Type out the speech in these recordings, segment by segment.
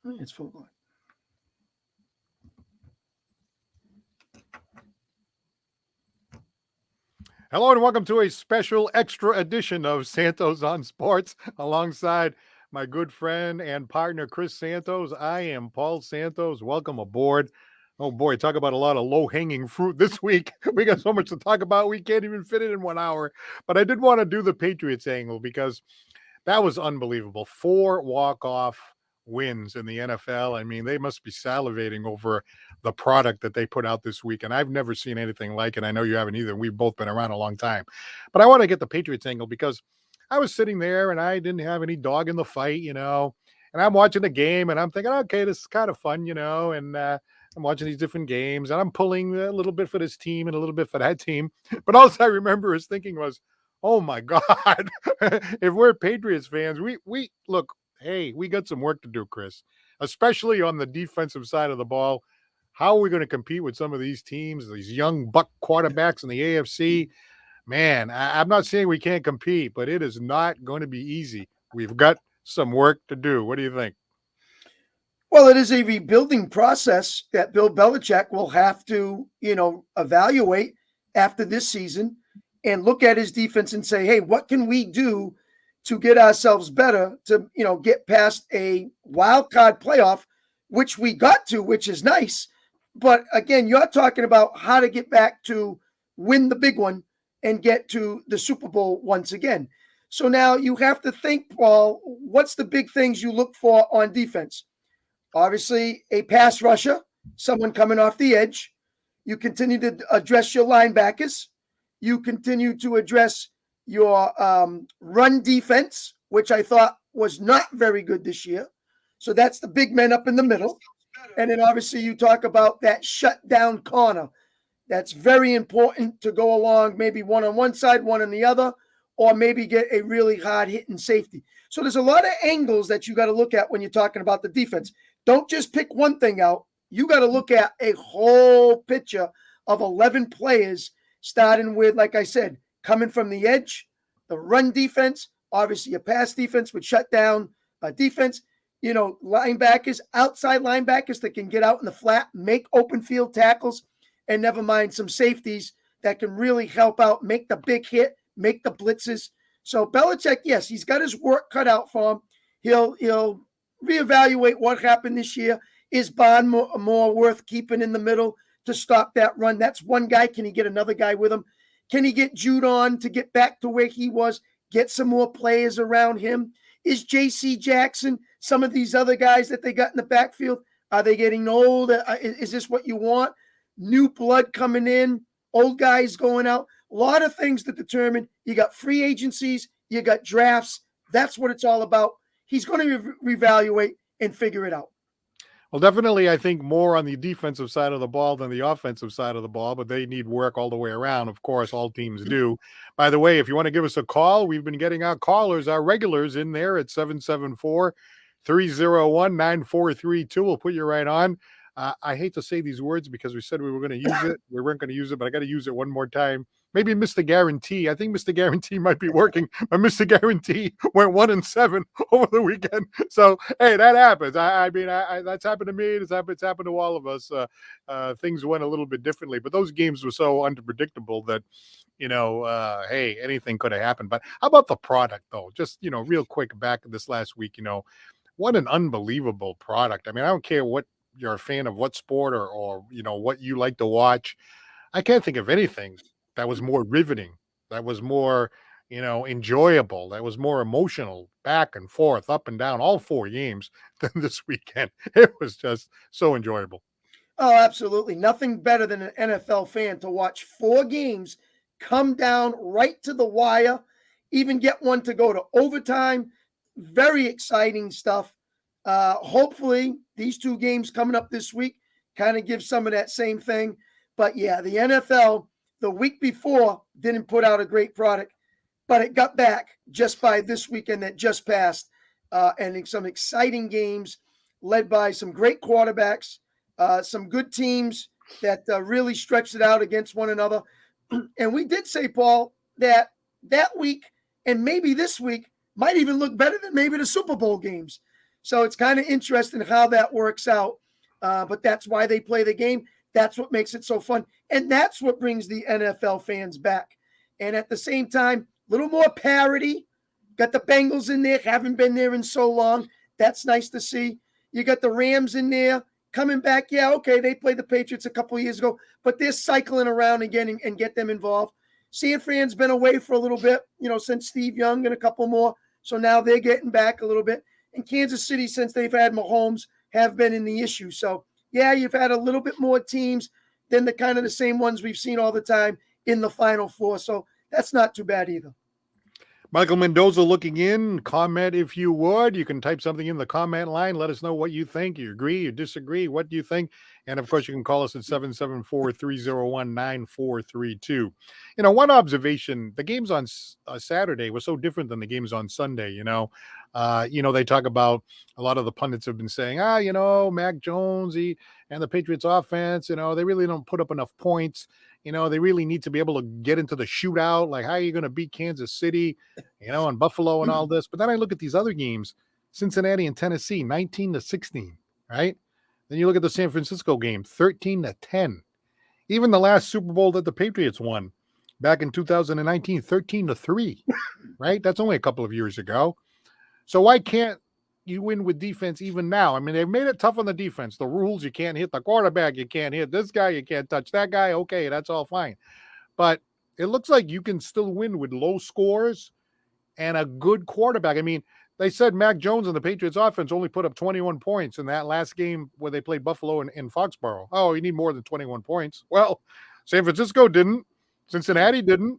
It's full on. Hello and welcome to a special extra edition of Santos on Sports alongside my good friend and partner Chris Santos. I am Paul Santos. Welcome aboard. Oh boy, talk about a lot of low-hanging fruit this week. We got so much to talk about. We can't even fit it in 1 hour. But I did want to do the Patriots angle because that was unbelievable. 4 walk-off wins in the NFL. I mean, they must be salivating over the product that they put out this week. And I've never seen anything like it. I know you haven't either. We've both been around a long time. But I want to get the Patriots angle because I was sitting there and I didn't have any dog in the fight, and I'm watching the game and I'm thinking, okay, this is kind of fun, and I'm watching these different games and I'm pulling a little bit for this team and a little bit for that team. But all I remember is thinking was, oh my God, if we're Patriots fans, we look, hey, we got some work to do, Chris, especially on the defensive side of the ball. How are we going to compete with some of these teams, these young buck quarterbacks in the AFC? Man, I'm not saying we can't compete, but it is not going to be easy. We've got some work to do. What do you think? Well, it is a rebuilding process that Bill Belichick will have to, evaluate after this season and look at his defense and say, hey, what can we do to get ourselves better to, get past a wild card playoff, which we got to, which is nice. But again, you're talking about how to get back to win the big one and get to the Super Bowl once again. So now you have to think, Paul, what's the big things you look for on defense? Obviously, a pass rusher, someone coming off the edge. You continue to address your linebackers. You continue to address your run defense, which I thought was not very good this year. So that's the big men up in the middle. And then obviously you talk about that shutdown corner. That's very important to go along, maybe one on one side, one on the other, or maybe get a really hard hitting safety. So there's a lot of angles that you got to look at when you're talking about the defense. Don't just pick one thing out. You got to look at a whole picture of 11 players, starting with, like I said, coming from the edge, the run defense, obviously a pass defense with shutdown defense, linebackers, outside linebackers that can get out in the flat, make open field tackles, and never mind some safeties that can really help out, make the big hit, make the blitzes. So Belichick, yes, he's got his work cut out for him. He'll reevaluate what happened this year. Is Bond more worth keeping in the middle to stop that run? That's one guy. Can he get another guy with him? Can he get Jude on to get back to where he was, get some more players around him? Is J.C. Jackson, some of these other guys that they got in the backfield, are they getting old? Is this what you want? New blood coming in, old guys going out. A lot of things to determine. You got free agencies, you got drafts. That's what it's all about. He's going to reevaluate and figure it out. Well, definitely, I think more on the defensive side of the ball than the offensive side of the ball, but they need work all the way around. Of course, all teams do. By the way, if you want to give us a call, we've been getting our callers, our regulars in there at 774-301-9432. We'll put you right on. I hate to say these words because we said we were going to use it. We weren't going to use it, but I got to use it one more time. Maybe Mr. Guarantee. I think Mr. Guarantee might be working, but Mr. Guarantee went 1-7 over the weekend. So, hey, that happens. I mean, that's happened to me. It's happened to all of us. Things went a little bit differently, but those games were so unpredictable that, hey, anything could have happened. But how about the product, though? Just, real quick back this last week, what an unbelievable product. I mean, I don't care what you're a fan of what sport or what you like to watch. I can't think of anything that was more riveting, that was more, enjoyable, that was more emotional, back and forth, up and down, all 4 games than this weekend. It was just so enjoyable. Oh, absolutely. Nothing better than an NFL fan to watch 4 games come down right to the wire, even get one to go to overtime. Very exciting stuff. Hopefully, these 2 games coming up this week kind of give some of that same thing. But yeah, the NFL the week before didn't put out a great product, but it got back just by this weekend that just passed. And some exciting games led by some great quarterbacks, some good teams that really stretched it out against one another. And we did say, Paul, that week and maybe this week might even look better than maybe the Super Bowl games. So it's kind of interesting how that works out. But that's why they play the game. That's what makes it so fun. And that's what brings the NFL fans back. And at the same time, a little more parity. Got the Bengals in there, haven't been there in so long. That's nice to see. You got the Rams in there coming back. Yeah, okay, they played the Patriots a couple of years ago, but they're cycling around again and get them involved. San Fran's been away for a little bit, since Steve Young and a couple more. So now they're getting back a little bit. And Kansas City, since they've had Mahomes, have been in the issue. So, yeah, you've had a little bit more teams than the kind of the same ones we've seen all the time in the Final Four. So that's not too bad either. Michael Mendoza looking in. Comment if you would. You can type something in the comment line. Let us know what you think. You agree, you disagree. What do you think? And of course, you can call us at 774-301-9432. One observation, the games on Saturday were so different than the games on Sunday. They talk about, a lot of the pundits have been saying, Mac Jones and the Patriots offense, they really don't put up enough points. They really need to be able to get into the shootout. Like, how are you going to beat Kansas City, and Buffalo and all this? But then I look at these other games, Cincinnati and Tennessee, 19-16, right? Then you look at the San Francisco game, 13-10. Even the last Super Bowl that the Patriots won back in 2019, 13-3, right? That's only a couple of years ago. So why can't you win with defense even now? I mean, they've made it tough on the defense. The rules, you can't hit the quarterback, you can't hit this guy, you can't touch that guy. Okay, that's all fine. But it looks like you can still win with low scores and a good quarterback. I mean, they said Mac Jones and the Patriots offense only put up 21 points in that last game where they played Buffalo in Foxborough. Oh, you need more than 21 points. Well, San Francisco didn't. Cincinnati didn't.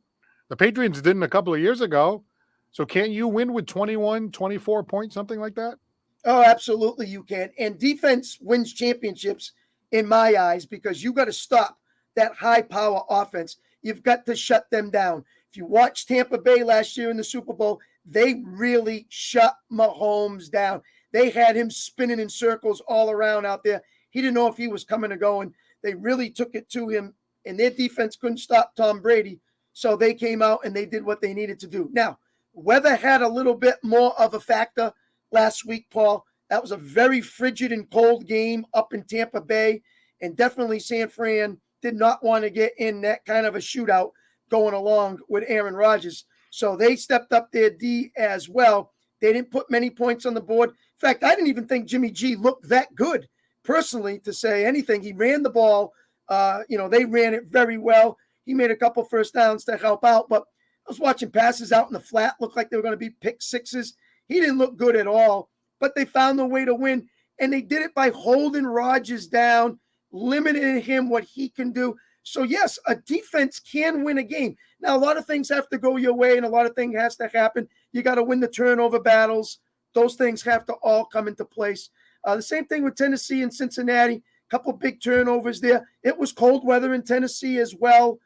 The Patriots didn't a couple of years ago. So can't you win with 21, 24 points, something like that? Oh, absolutely you can. And defense wins championships in my eyes because you got to stop that high power offense. You've got to shut them down. If you watch Tampa Bay last year in the Super Bowl, they really shut Mahomes down. They had him spinning in circles all around out there. He didn't know if he was coming or going. They really took it to him, and their defense couldn't stop Tom Brady. So they came out and they did what they needed to do. Now, weather had a little bit more of a factor last week, Paul. That was a very frigid and cold game up in Tampa Bay, and definitely San Fran did not want to get in that kind of a shootout going along with Aaron Rodgers. So they stepped up their D as well. They didn't put many points on the board. In fact, I didn't even think Jimmy G looked that good, personally, to say anything. He ran the ball. They ran it very well. He made a couple first downs to help out, but I was watching passes out in the flat, looked like they were going to be pick sixes. He didn't look good at all, but they found a way to win, and they did it by holding Rodgers down, limiting him what he can do. So, yes, a defense can win a game. Now, a lot of things have to go your way, and a lot of things has to happen. You got to win the turnover battles. Those things have to all come into place. The same thing with Tennessee and Cincinnati. A couple big turnovers there. It was cold weather in Tennessee as well.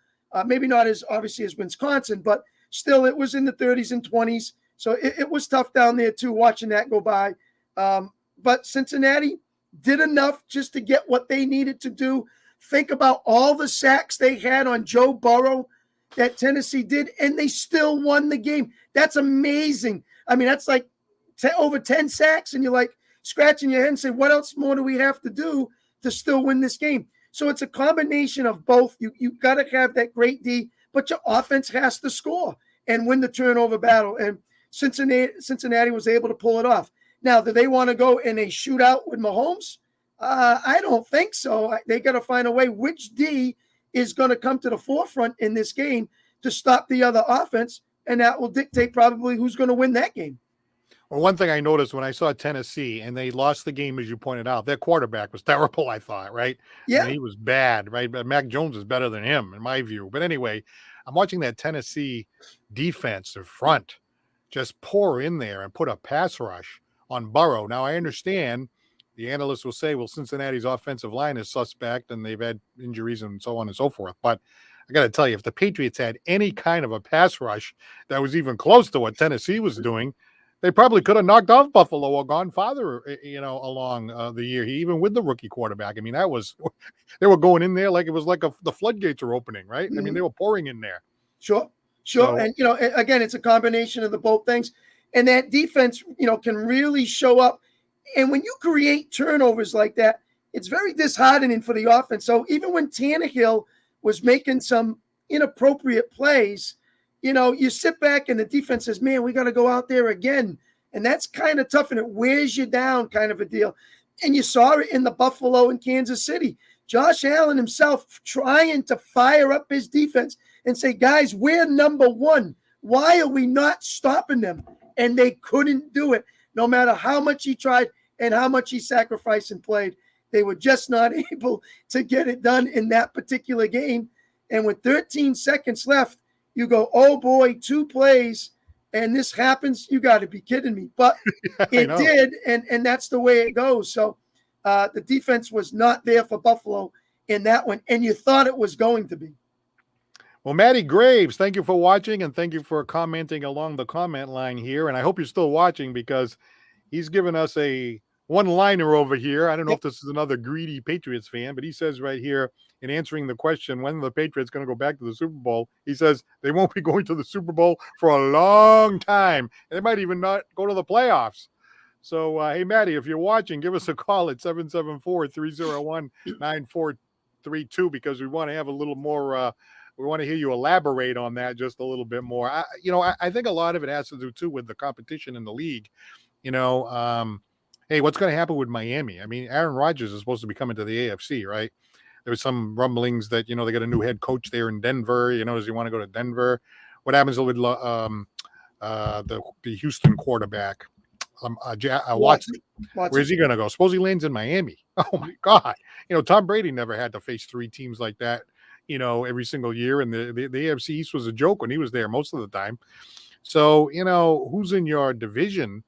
Maybe not as obviously as Wisconsin, but still it was in the 30s and 20s. So it was tough down there too, watching that go by. But Cincinnati did enough just to get what they needed to do. Think about all the sacks they had on Joe Burrow that Tennessee did, and they still won the game. That's amazing. I mean, that's like over 10 sacks, and you're like scratching your head and saying, what else more do we have to do to still win this game? So it's a combination of both. You got to have that great D, but your offense has to score and win the turnover battle. And Cincinnati was able to pull it off. Now, do they want to go in a shootout with Mahomes? I don't think so. They got to find a way. Which D is going to come to the forefront in this game to stop the other offense, and that will dictate probably who's going to win that game. Well, one thing I noticed when I saw Tennessee, and they lost the game, as you pointed out, their quarterback was terrible, I thought, right? Yeah. I mean, he was bad, right? But Mac Jones is better than him, in my view. But anyway, I'm watching that Tennessee defensive front just pour in there and put a pass rush on Burrow. Now, I understand the analysts will say, well, Cincinnati's offensive line is suspect, and they've had injuries and so on and so forth. But I got to tell you, if the Patriots had any kind of a pass rush that was even close to what Tennessee was doing, they probably could have knocked off Buffalo or gone farther, along the year. Even with the rookie quarterback. I mean, they were going in there like it was like the floodgates are opening, right? Mm-hmm. I mean, they were pouring in there. Sure. So, and, again, it's a combination of the both things. And that defense, can really show up And when you create turnovers like that, it's very disheartening for the offense. So even when Tannehill was making some inappropriate plays, you sit back and the defense says, man, we got to go out there again. And that's kind of tough, and it wears you down, kind of a deal. And you saw it in the Buffalo and Kansas City. Josh Allen himself trying to fire up his defense and say, guys, we're number one. Why are we not stopping them? And they couldn't do it. No matter how much he tried and how much he sacrificed and played, they were just not able to get it done in that particular game. And with 13 seconds left, you go, oh boy, 2 plays, and this happens. You got to be kidding me. But it did, and that's the way it goes. So the defense was not there for Buffalo in that one, and you thought it was going to be. Well, Matty Graves, thank you for watching, and thank you for commenting along the comment line here. And I hope you're still watching, because he's given us a one-liner over here. I don't know if this is another greedy Patriots fan, but he says right here, in answering the question, when are the Patriots going to go back to the Super Bowl, he says they won't be going to the Super Bowl for a long time. And they might even not go to the playoffs. So, hey, Matty, if you're watching, give us a call at 774-301-9432, because we want to have a little more we want to hear you elaborate on that just a little bit more. I think a lot of it has to do, too, with the competition in the league. Hey, what's going to happen with Miami? I mean, Aaron Rodgers is supposed to be coming to the AFC, right? There was some rumblings that, they got a new head coach there in Denver. Does he want to go to Denver? What happens with the Houston quarterback, Watson? Where's he going to go? Suppose he lands in Miami. Oh, my God. Tom Brady never had to face 3 teams like that, every single year. And the AFC East was a joke when he was there most of the time. So, who's in your division,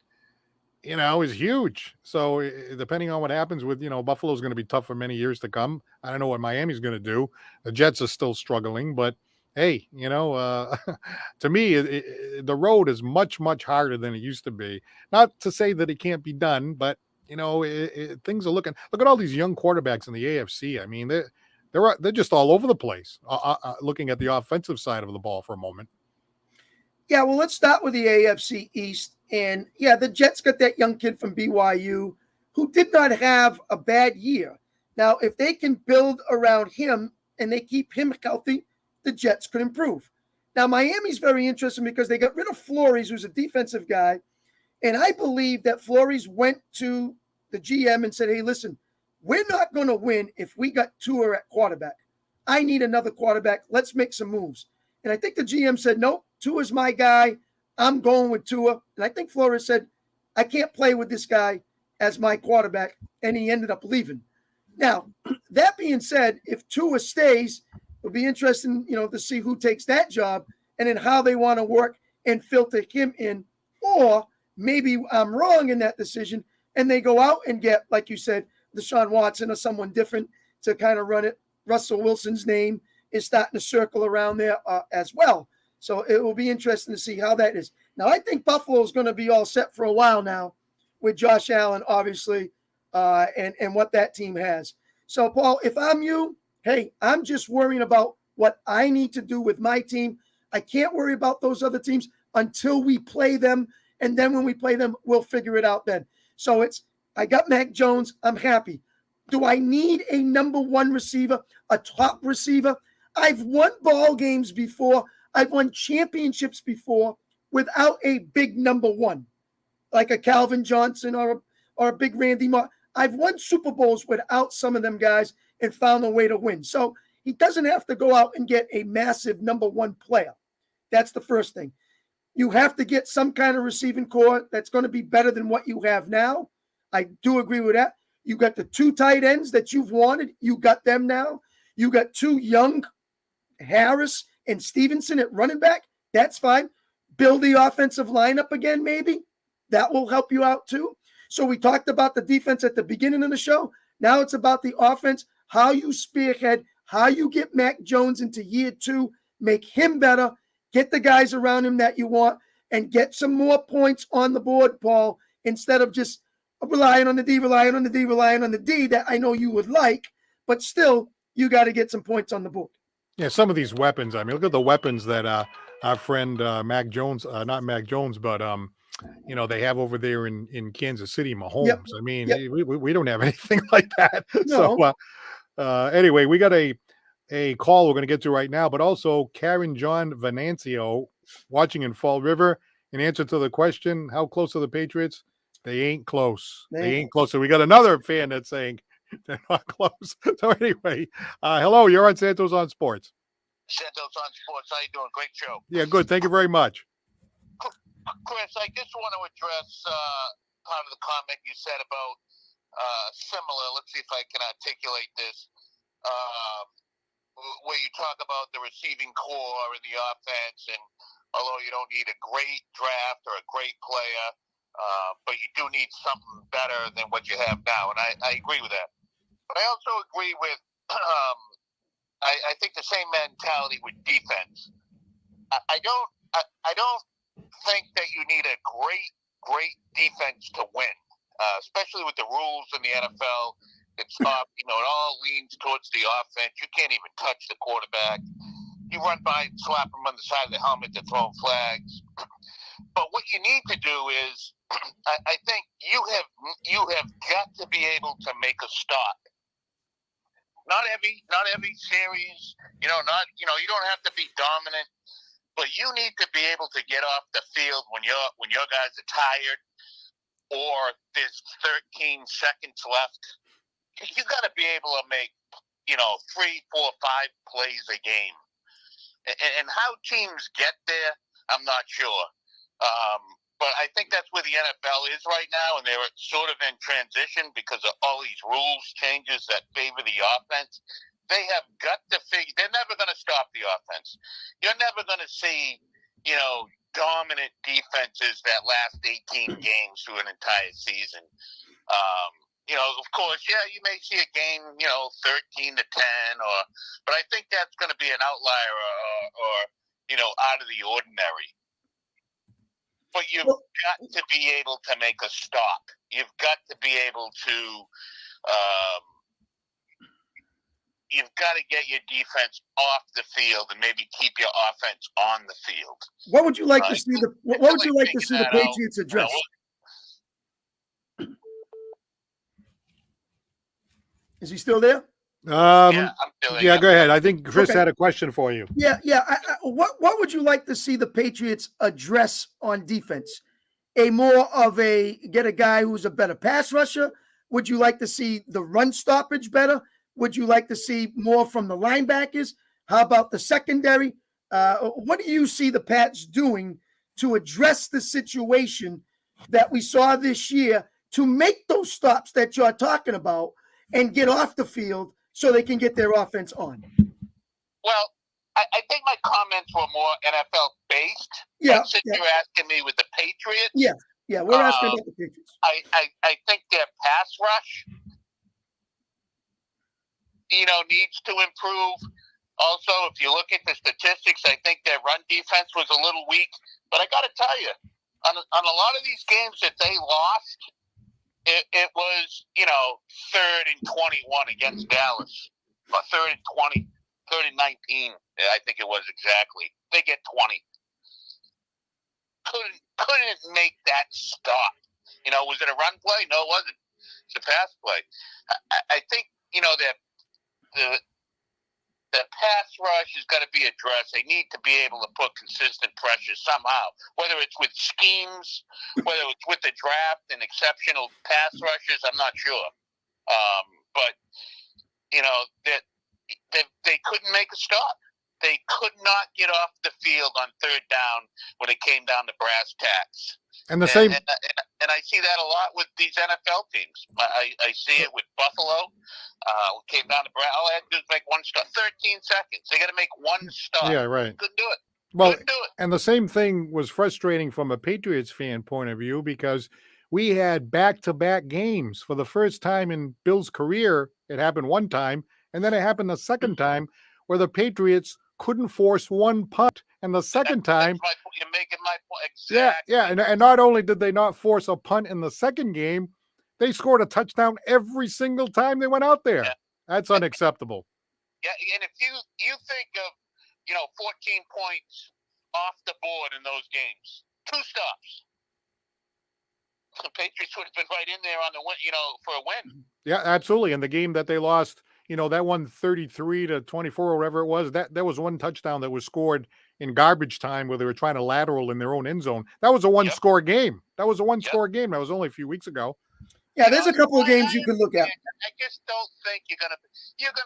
is huge. So depending on what happens with, Buffalo's going to be tough for many years to come. I don't know what Miami's going to do. The Jets are still struggling, but hey, to me, the road is much, much harder than it used to be. Not to say that it can't be done, but things are look at all these young quarterbacks in the AFC. I mean, they're just all over the place. Looking at the offensive side of the ball for a moment. Yeah, well, let's start with the AFC East. And yeah, the Jets got that young kid from BYU who did not have a bad year. Now, if they can build around him and they keep him healthy, the Jets could improve. Now, Miami's very interesting because they got rid of Flores, who's a defensive guy. And I believe that Flores went to the GM and said, hey, listen, we're not going to win if we got Tua at quarterback. I need another quarterback. Let's make some moves. And I think the GM said, nope, Tua's my guy. I'm going with Tua. And I think Flores said, I can't play with this guy as my quarterback. And he ended up leaving. Now, that being said, if Tua stays, it'll be interesting, to see who takes that job and then how they want to work and filter him in. Or maybe I'm wrong in that decision and they go out and get, like you said, Deshaun Watson or someone different to kind of run it. Russell Wilson's name is starting to circle around there as well. So it will be interesting to see how that is. Now, I think Buffalo is going to be all set for a while now with Josh Allen, obviously, and what that team has. So, Paul, if I'm you, hey, I'm just worrying about what I need to do with my team. I can't worry about those other teams until we play them. And then when we play them, we'll figure it out then. So I got Mac Jones. I'm happy. Do I need a number 1 receiver, a top receiver? I've won ball games before. I've won championships before without a big number 1, like a Calvin Johnson or a big Randy Moss. I've won Super Bowls without some of them guys and found a way to win. So he doesn't have to go out and get a massive number 1 player. That's the first thing. You have to get some kind of receiving core that's going to be better than what you have now. I do agree with that. You got the 2 tight ends that you've wanted. You got them now. You got 2 young, Harris and Stevenson at running back. That's fine. Build the offensive lineup again, maybe. That will help you out too. So we talked about the defense at the beginning of the show. Now it's about the offense, how you spearhead, how you get Mac Jones into year 2, make him better, get the guys around him that you want, and get some more points on the board, Paul, instead of just relying on the D that I know you would like, but still, you got to get some points on the board. Yeah, some of these weapons. I mean, look at the weapons that our friend Mac Jones, not Mac Jones, but they have over there in Kansas City, Yep. Mahomes. I mean, Yep. we don't have anything like that. So No. anyway, we got a call we're going to get to right now, but also Karen John Venancio watching in Fall River. In answer to the question, how close are the Patriots? They ain't close. They ain't close. So we got another fan that's saying they're not close. So anyway, hello, you're on Santos on Sports. Santos on Sports. How you doing? Great show. Yeah, good. Thank you very much. Chris, I just want to address part of the comment you said about similar. Let's see if I can articulate this. Where you talk about the receiving core in the offense, and although you don't need a great draft or a great player, but you do need something better than what you have now, and I agree with that. But I also agree with I think the same mentality with defense. I don't think that you need a great defense to win, especially with the rules in the NFL. It's it all leans towards the offense. You can't even touch the quarterback. You run by and slap them on the side of the helmet to throw flags. But what you need to do is, I think you have got to be able to make a stop. Not every series, you don't have to be dominant, but you need to be able to get off the field when your guys are tired or there's 13 seconds left. You got to be able to make 3, 4, 5 plays a game, and how teams get there, I'm not sure. But I think that's where the NFL is right now, and they're sort of in transition because of all these rules changes that favor the offense. They have got to figure. They're never going to stop the offense. You're never going to see, dominant defenses that last 18 games through an entire season. Of course, you may see a game, 13-10, but I think that's going to be an outlier or out of the ordinary. But you've got to be able to make a stop. You've got to be able to you've got to get your defense off the field and maybe keep your offense on the field. What would you like to see what would you like to see the Patriots address? Is he still there? Yeah, I'm still there. Yeah, go ahead. I think Chris had a question for you. Yeah. What would you like to see the Patriots address on defense? Get a guy who's a better pass rusher? Would you like to see the run stoppage better? Would you like to see more from the linebackers? How about the secondary? What do you see the Pats doing to address the situation that we saw this year to make those stops that you're talking about and get off the field so they can get their offense on? Well, I think my comments were more NFL based. Yeah. Since you're asking me with the Patriots. Yeah, we're asking about the Patriots. I think their pass rush, needs to improve. Also, if you look at the statistics, I think their run defense was a little weak. But I got to tell you, on a lot of these games that they lost, it was, 3rd and 21 against Dallas, or 3rd and 20, 3rd and 19. I think it was exactly. They get 20. Couldn't make that stop. Was it a run play? No, it wasn't. It's a pass play. I think that the pass rush has got to be addressed. They need to be able to put consistent pressure somehow, whether it's with schemes, whether it's with the draft and exceptional pass rushers. I'm not sure, but that they couldn't make a stop. They could not get off the field on 3rd down when it came down to brass tacks. And the same, and I see that a lot with these NFL teams. I see it with Buffalo. Came down to brass. All I had to do is make one stop. 13 seconds. They got to make one stop. Yeah, right. Couldn't do it. Well, Couldn't do it. And the same thing was frustrating from a Patriots fan point of view because we had back-to-back games for the first time in Bill's career. It happened one time, and then it happened the second time where the Patriots couldn't force one punt. And the second time, you're making my point. Exactly. Yeah. And not only did they not force a punt in the second game, they scored a touchdown every single time they went out there. Yeah. That's unacceptable. Yeah, and if you think of 14 points off the board in those games, 2 stops. the Patriots would have been right in there on the win, for a win. Yeah, absolutely. And the game that they lost, that one 33-24 or whatever it was, that was one touchdown that was scored in garbage time where they were trying to lateral in their own end zone. That was a one-score game. That was a one-score game. That was only a few weeks ago. Yeah, there's a couple of games you can look at. I just don't think you're gonna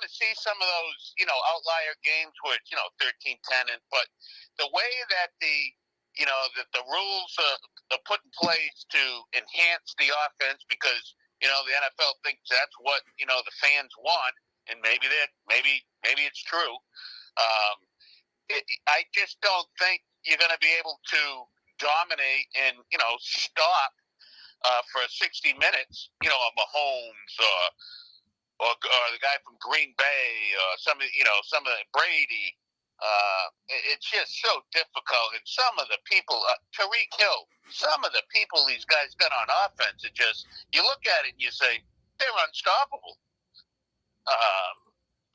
see some of those, outlier games where it's, 13-10, but the way that that the rules are put in place to enhance the offense because the NFL thinks that's what the fans want, and maybe it's true. I just don't think you're going to be able to dominate and stop for 60 minutes. A Mahomes or the guy from Green Bay or some of Brady. It's just so difficult, and some of the people, Tariq Hill, some of the people these guys got on offense, it just, you look at it and you say they're unstoppable.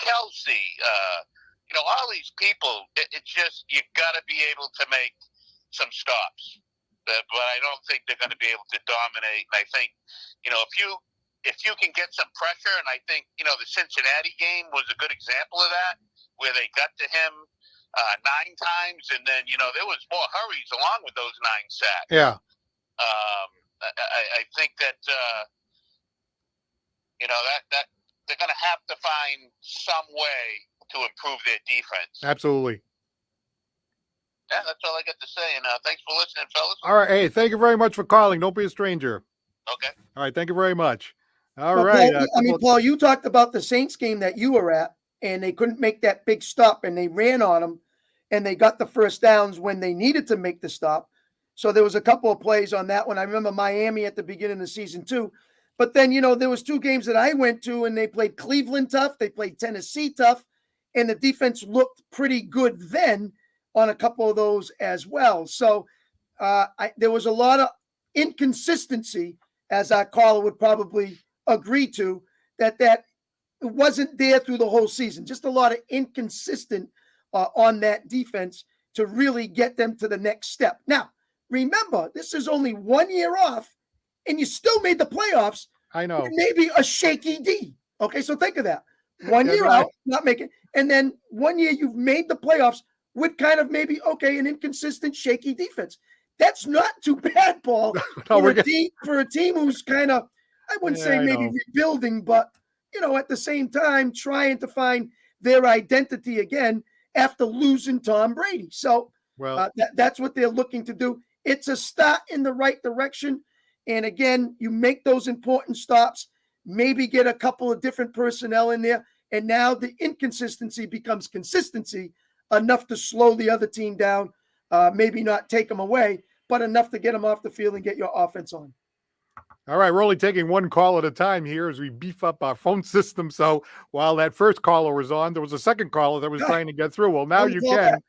Kelsey, all these people, it's just, you got to be able to make some stops, but I don't think they're going to be able to dominate. And I think, if you can get some pressure, and I think the Cincinnati game was a good example of that, where they got to him 9 times, and then there was more hurries along with those 9 sacks. Yeah. I think that that they're going to have to find some way to improve their defense. Absolutely. Yeah, that's all I got to say. And thanks for listening, fellas. All right. Hey, thank you very much for calling. Don't be a stranger. Okay. All right. Thank you very much. All right. Paul, you talked about the Saints game that you were at, and they couldn't make that big stop, and they ran on them, and they got the first downs when they needed to make the stop. So there was a couple of plays on that one. I remember Miami at the beginning of the season too. But then, there was 2 games that I went to, and they played Cleveland tough. They played Tennessee tough, and the defense looked pretty good then on a couple of those as well. So there was a lot of inconsistency, as our caller would probably agree to, that wasn't there through the whole season. Just a lot of inconsistent on that defense to really get them to the next step. Now, remember, this is only 1 year off, and you still made the playoffs. I know. Maybe a shaky D. Okay, so think of that. 1 year out, not making, and then 1 year you've made the playoffs with kind of maybe, an inconsistent, shaky defense. That's not too bad, Paul, for a team who's kind of, I wouldn't say maybe rebuilding, but, at the same time, trying to find their identity again after losing Tom Brady. So that's what they're looking to do. It's a start in the right direction. And again, you make those important stops, maybe get a couple of different personnel in there. And now the inconsistency becomes consistency, enough to slow the other team down, maybe not take them away, but enough to get them off the field and get your offense on. All right, we're only taking one call at a time here as we beef up our phone system. So while that first caller was on, there was a second caller that was trying to get through. Well, now you can.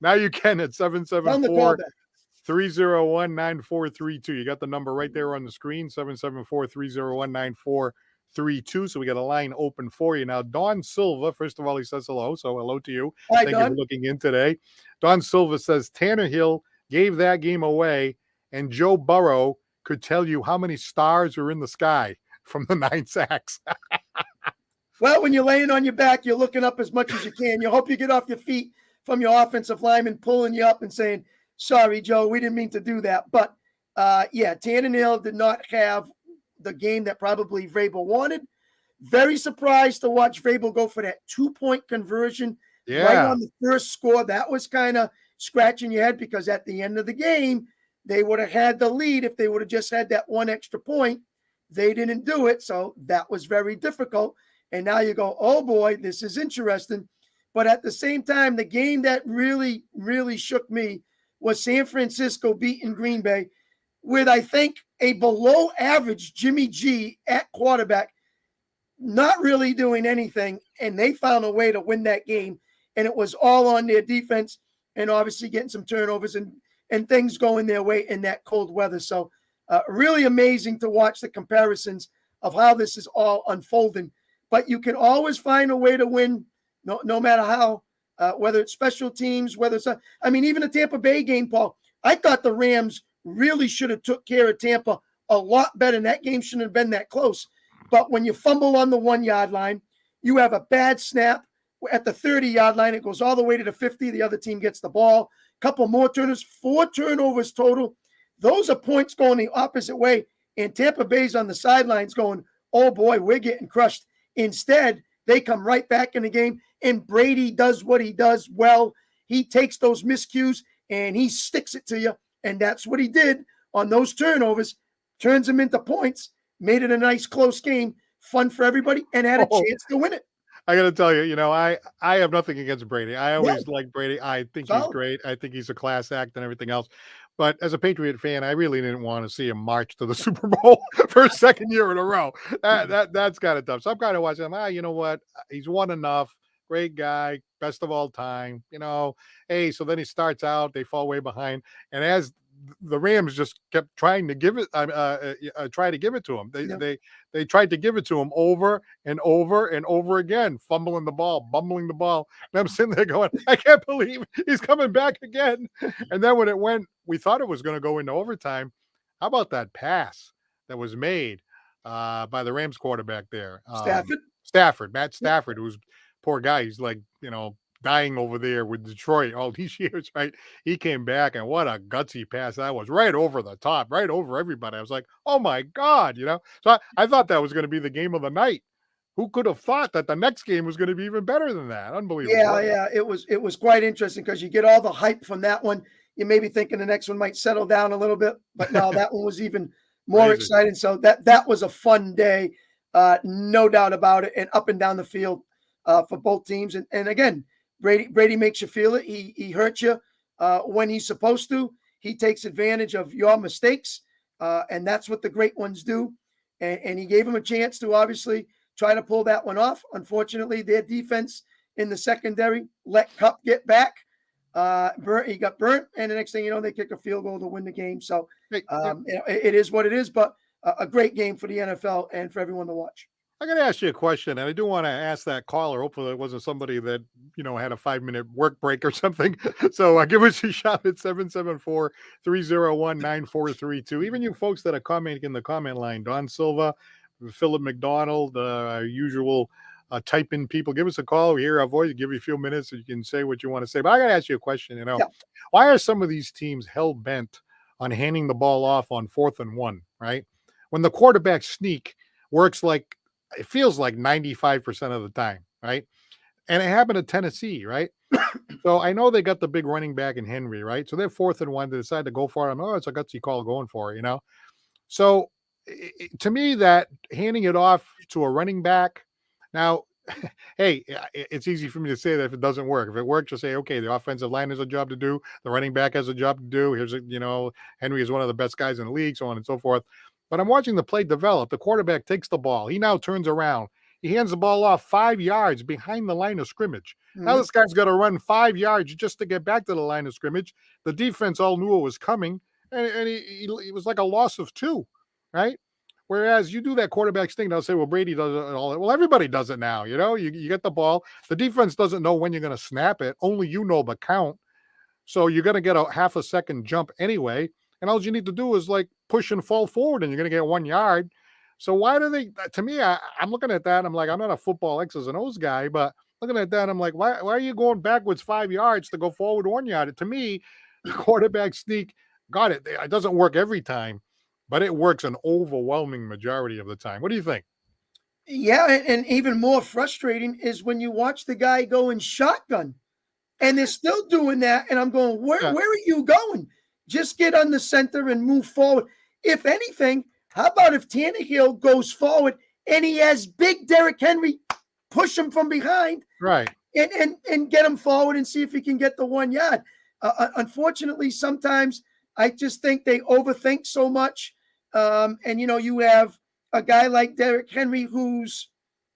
Now you can at 774-301-9432. You got the number right there on the screen, 774-301-9432. So we got a line open for you. Now, Don Silva, first of all, he says hello. So hello to you. Hi, Thank you for looking in today. Don Silva says Tannehill gave that game away, and Joe Burrow could tell you how many stars are in the sky from the 9 sacks. Well, when you're laying on your back, you're looking up as much as you can. You hope you get off your feet from your offensive lineman pulling you up and saying, sorry, Joe, we didn't mean to do that. But, Tannehill did not have the game that probably Vrabel wanted. Very surprised to watch Vrabel go for that 2-point conversion right on the first score. That was kind of scratching your head because at the end of the game, they would have had the lead if they would have just had that 1 extra point. They didn't do it, so that was very difficult. And now you go, oh, boy, this is interesting. But at the same time, the game that really, really shook me was San Francisco beating Green Bay with, I think, a below-average Jimmy G at quarterback, not really doing anything, and they found a way to win that game. And it was all on their defense and obviously getting some turnovers and things going their way in that cold weather. So really amazing to watch the comparisons of how this is all unfolding. But you can always find a way to win, no matter how, whether it's special teams, whether it's even the Tampa Bay game, Paul. I thought the Rams really should have took care of Tampa a lot better. And that game shouldn't have been that close. But when you fumble on the 1 yard line, you have a bad snap at the 30-yard line. It goes all the way to the 50. The other team gets the ball. Couple more turnovers, 4 turnovers total. Those are points going the opposite way. And Tampa Bay's on the sidelines going, oh boy, we're getting crushed. Instead, they come right back in the game, and Brady does what he does well. He takes those miscues and he sticks it to you. And that's what he did on those turnovers, turns them into points, made it a nice close game, fun for everybody, and had a chance to win it. I got to tell you, I have nothing against Brady. I always Yeah. like Brady. I think he's Solid. great. I think he's a class act and everything else. But as a Patriot fan, I really didn't want to see him march to the Super Bowl for a second year in a row. That's kind of tough. So I'm kind of watching him. You know what? He's won enough. Great guy, best of all time. Hey, so then he starts out. They fall way behind, and as the Rams just kept trying to give it, try to give it to him. They tried to give it to him over and over and over again, fumbling the ball, bumbling the ball. And I'm sitting there going, I can't believe he's coming back again. And then when it went, we thought it was going to go into overtime. How about that pass that was made by the Rams quarterback there? Matt Stafford, who's poor guy. He's like, dying over there with Detroit all these years, right? He came back, and what a gutsy pass that was, right over the top, right over everybody. I was like, oh my God, So I thought that was going to be the game of the night. Who could have thought that the next game was going to be even better than that? Unbelievable. Yeah. It was quite interesting because you get all the hype from that one. You may be thinking the next one might settle down a little bit, but no, that one was even more exciting. So that was a fun day, no doubt about it, and up and down the field for both teams. And again, Brady makes you feel it. He hurts you when he's supposed to. He takes advantage of your mistakes, and that's what the great ones do. And he gave him a chance to obviously try to pull that one off. Unfortunately, their defense in the secondary let Kupp get back. He got burnt, and the next thing you know, they kick a field goal to win the game. So it is what it is, but a great game for the NFL and for everyone to watch. I got to ask you a question, and I do want to ask that caller. Hopefully, it wasn't somebody that had a 5-minute work break or something. So give us a shot at 774-301-9432. Even you folks that are commenting in the comment line, Don Silva, Philip McDonald, usual type-in people, give us a call. We hear our voice. Give you a few minutes so you can say what you want to say. But I got to ask you a question. Why are some of these teams hell bent on handing the ball off on 4th and 1? Right, when the quarterback sneak works like. It feels like 95% of the time, right? And it happened to Tennessee, right? So I know they got the big running back in Henry, right? So they're 4th and 1. They decide to go for it. It's a gutsy call going for it, So to me, that handing it off to a running back, now, hey, it's easy for me to say that if it doesn't work. If it works, just say, okay, the offensive line has a job to do. The running back has a job to do. Henry is one of the best guys in the league, so on and so forth. But I'm watching the play develop. The quarterback takes the ball. He now turns around. He hands the ball off 5 yards behind the line of scrimmage. Mm-hmm. Now this guy's got to run 5 yards just to get back to the line of scrimmage. The defense all knew it was coming, and it was like a loss of 2, right? Whereas you do that quarterback thing, they'll say, well, Brady does it and all that. Well, everybody does it now, You get the ball. The defense doesn't know when you're going to snap it. Only you know the count. So you're going to get a half a second jump anyway. And all you need to do is like push and fall forward, and you're going to get 1 yard. So why do they? To me, I'm looking at that. I'm like, I'm not a football X's and O's guy, but looking at that, I'm like, why are you going backwards 5 yards to go forward 1 yard? To me, the quarterback sneak, got it. It doesn't work every time, but it works an overwhelming majority of the time. What do you think? Yeah, and even more frustrating is when you watch the guy go in shotgun, and they're still doing that, and I'm going, where are you going? Just get on the center and move forward. If anything, how about if Tannehill goes forward and he has big Derrick Henry push him from behind, right, and get him forward and see if he can get the 1 yard. Unfortunately, sometimes I just think they overthink so much. And you have a guy like Derrick Henry who's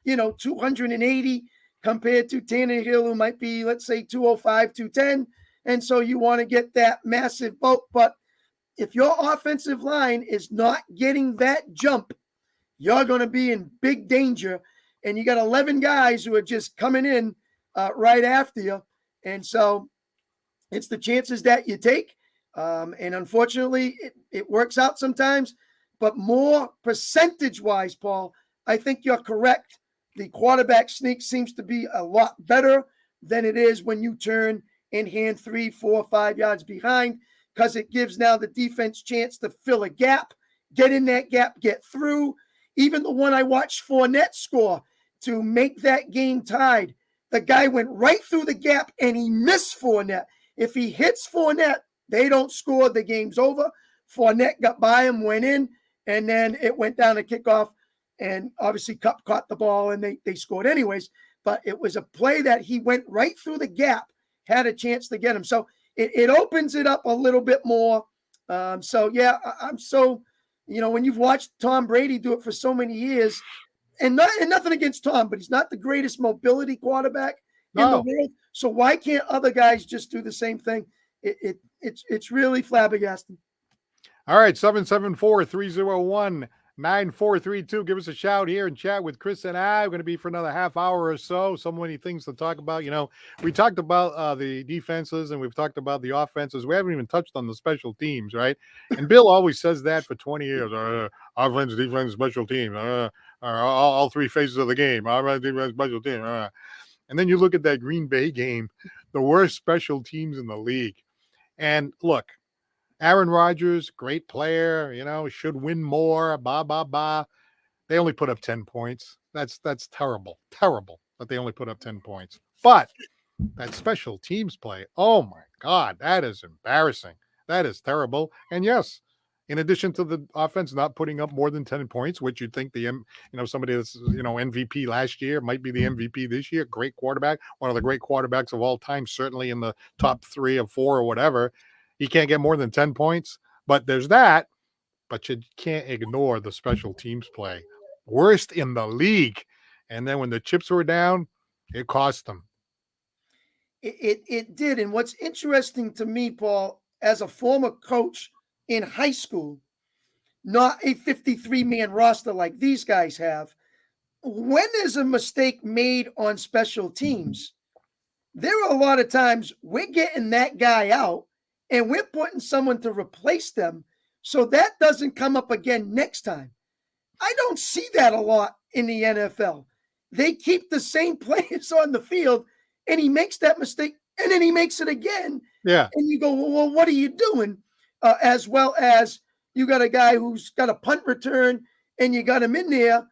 280 compared to Tannehill, who might be, let's say, 205, 210. And so you want to get that massive boat. But if your offensive line is not getting that jump, you're going to be in big danger. And you got 11 guys who are just coming in right after you. And so it's the chances that you take. And unfortunately, it works out sometimes. but more percentage-wise, Paul, I think you're correct. The quarterback sneak seems to be a lot better than it is when you turn and hand 3, 4, 5 yards behind, because it gives now the defense chance to fill a gap, get in that gap, get through. Even the one I watched Fournette score to make that game tied, the guy went right through the gap and he missed Fournette. If he hits Fournette, they don't score, the game's over. Fournette got by him, went in, and then it went down to kickoff. And obviously, Kupp caught the ball and they scored anyways. But it was a play that he went right through the gap, had a chance to get him. So it opens it up a little bit more. So, yeah, I'm so, when you've watched Tom Brady do it for so many years, and nothing against Tom, but he's not the greatest mobility quarterback in the world. So why can't other guys just do the same thing? It's really flabbergasting. All right, 774-301-9432. Give us a shout here and chat with Chris and I. We're going to be for another half hour or so. So many things to talk about. We talked about the defenses and we've talked about the offenses. We haven't even touched on the special teams, right? And Bill always says that for 20 years. Offense, defense, special teams. All three phases of the game. Offense, defense, special team. And then you look at that Green Bay game, the worst special teams in the league. And look, Aaron Rodgers, great player, should win more, They only put up 10 points. That's terrible that they only put up 10 points. But that special teams play, oh my God, that is embarrassing. That is terrible. And yes, in addition to the offense not putting up more than 10 points, which you'd think somebody that's, MVP last year might be the MVP this year, great quarterback, one of the great quarterbacks of all time, certainly in the top 3 or 4 or whatever. He can't get more than 10 points, but there's that. But you can't ignore the special teams play. Worst in the league. And then when the chips were down, it cost them. It did. And what's interesting to me, Paul, as a former coach in high school, not a 53-man roster like these guys have, when there's a mistake made on special teams, there are a lot of times we're getting that guy out and we're putting someone to replace them so that doesn't come up again next time. I don't see that a lot in the NFL. They keep the same players on the field and he makes that mistake and then he makes it again. Yeah. And you go, well, what are you doing? As well as you got a guy who's got a punt return and you got him in there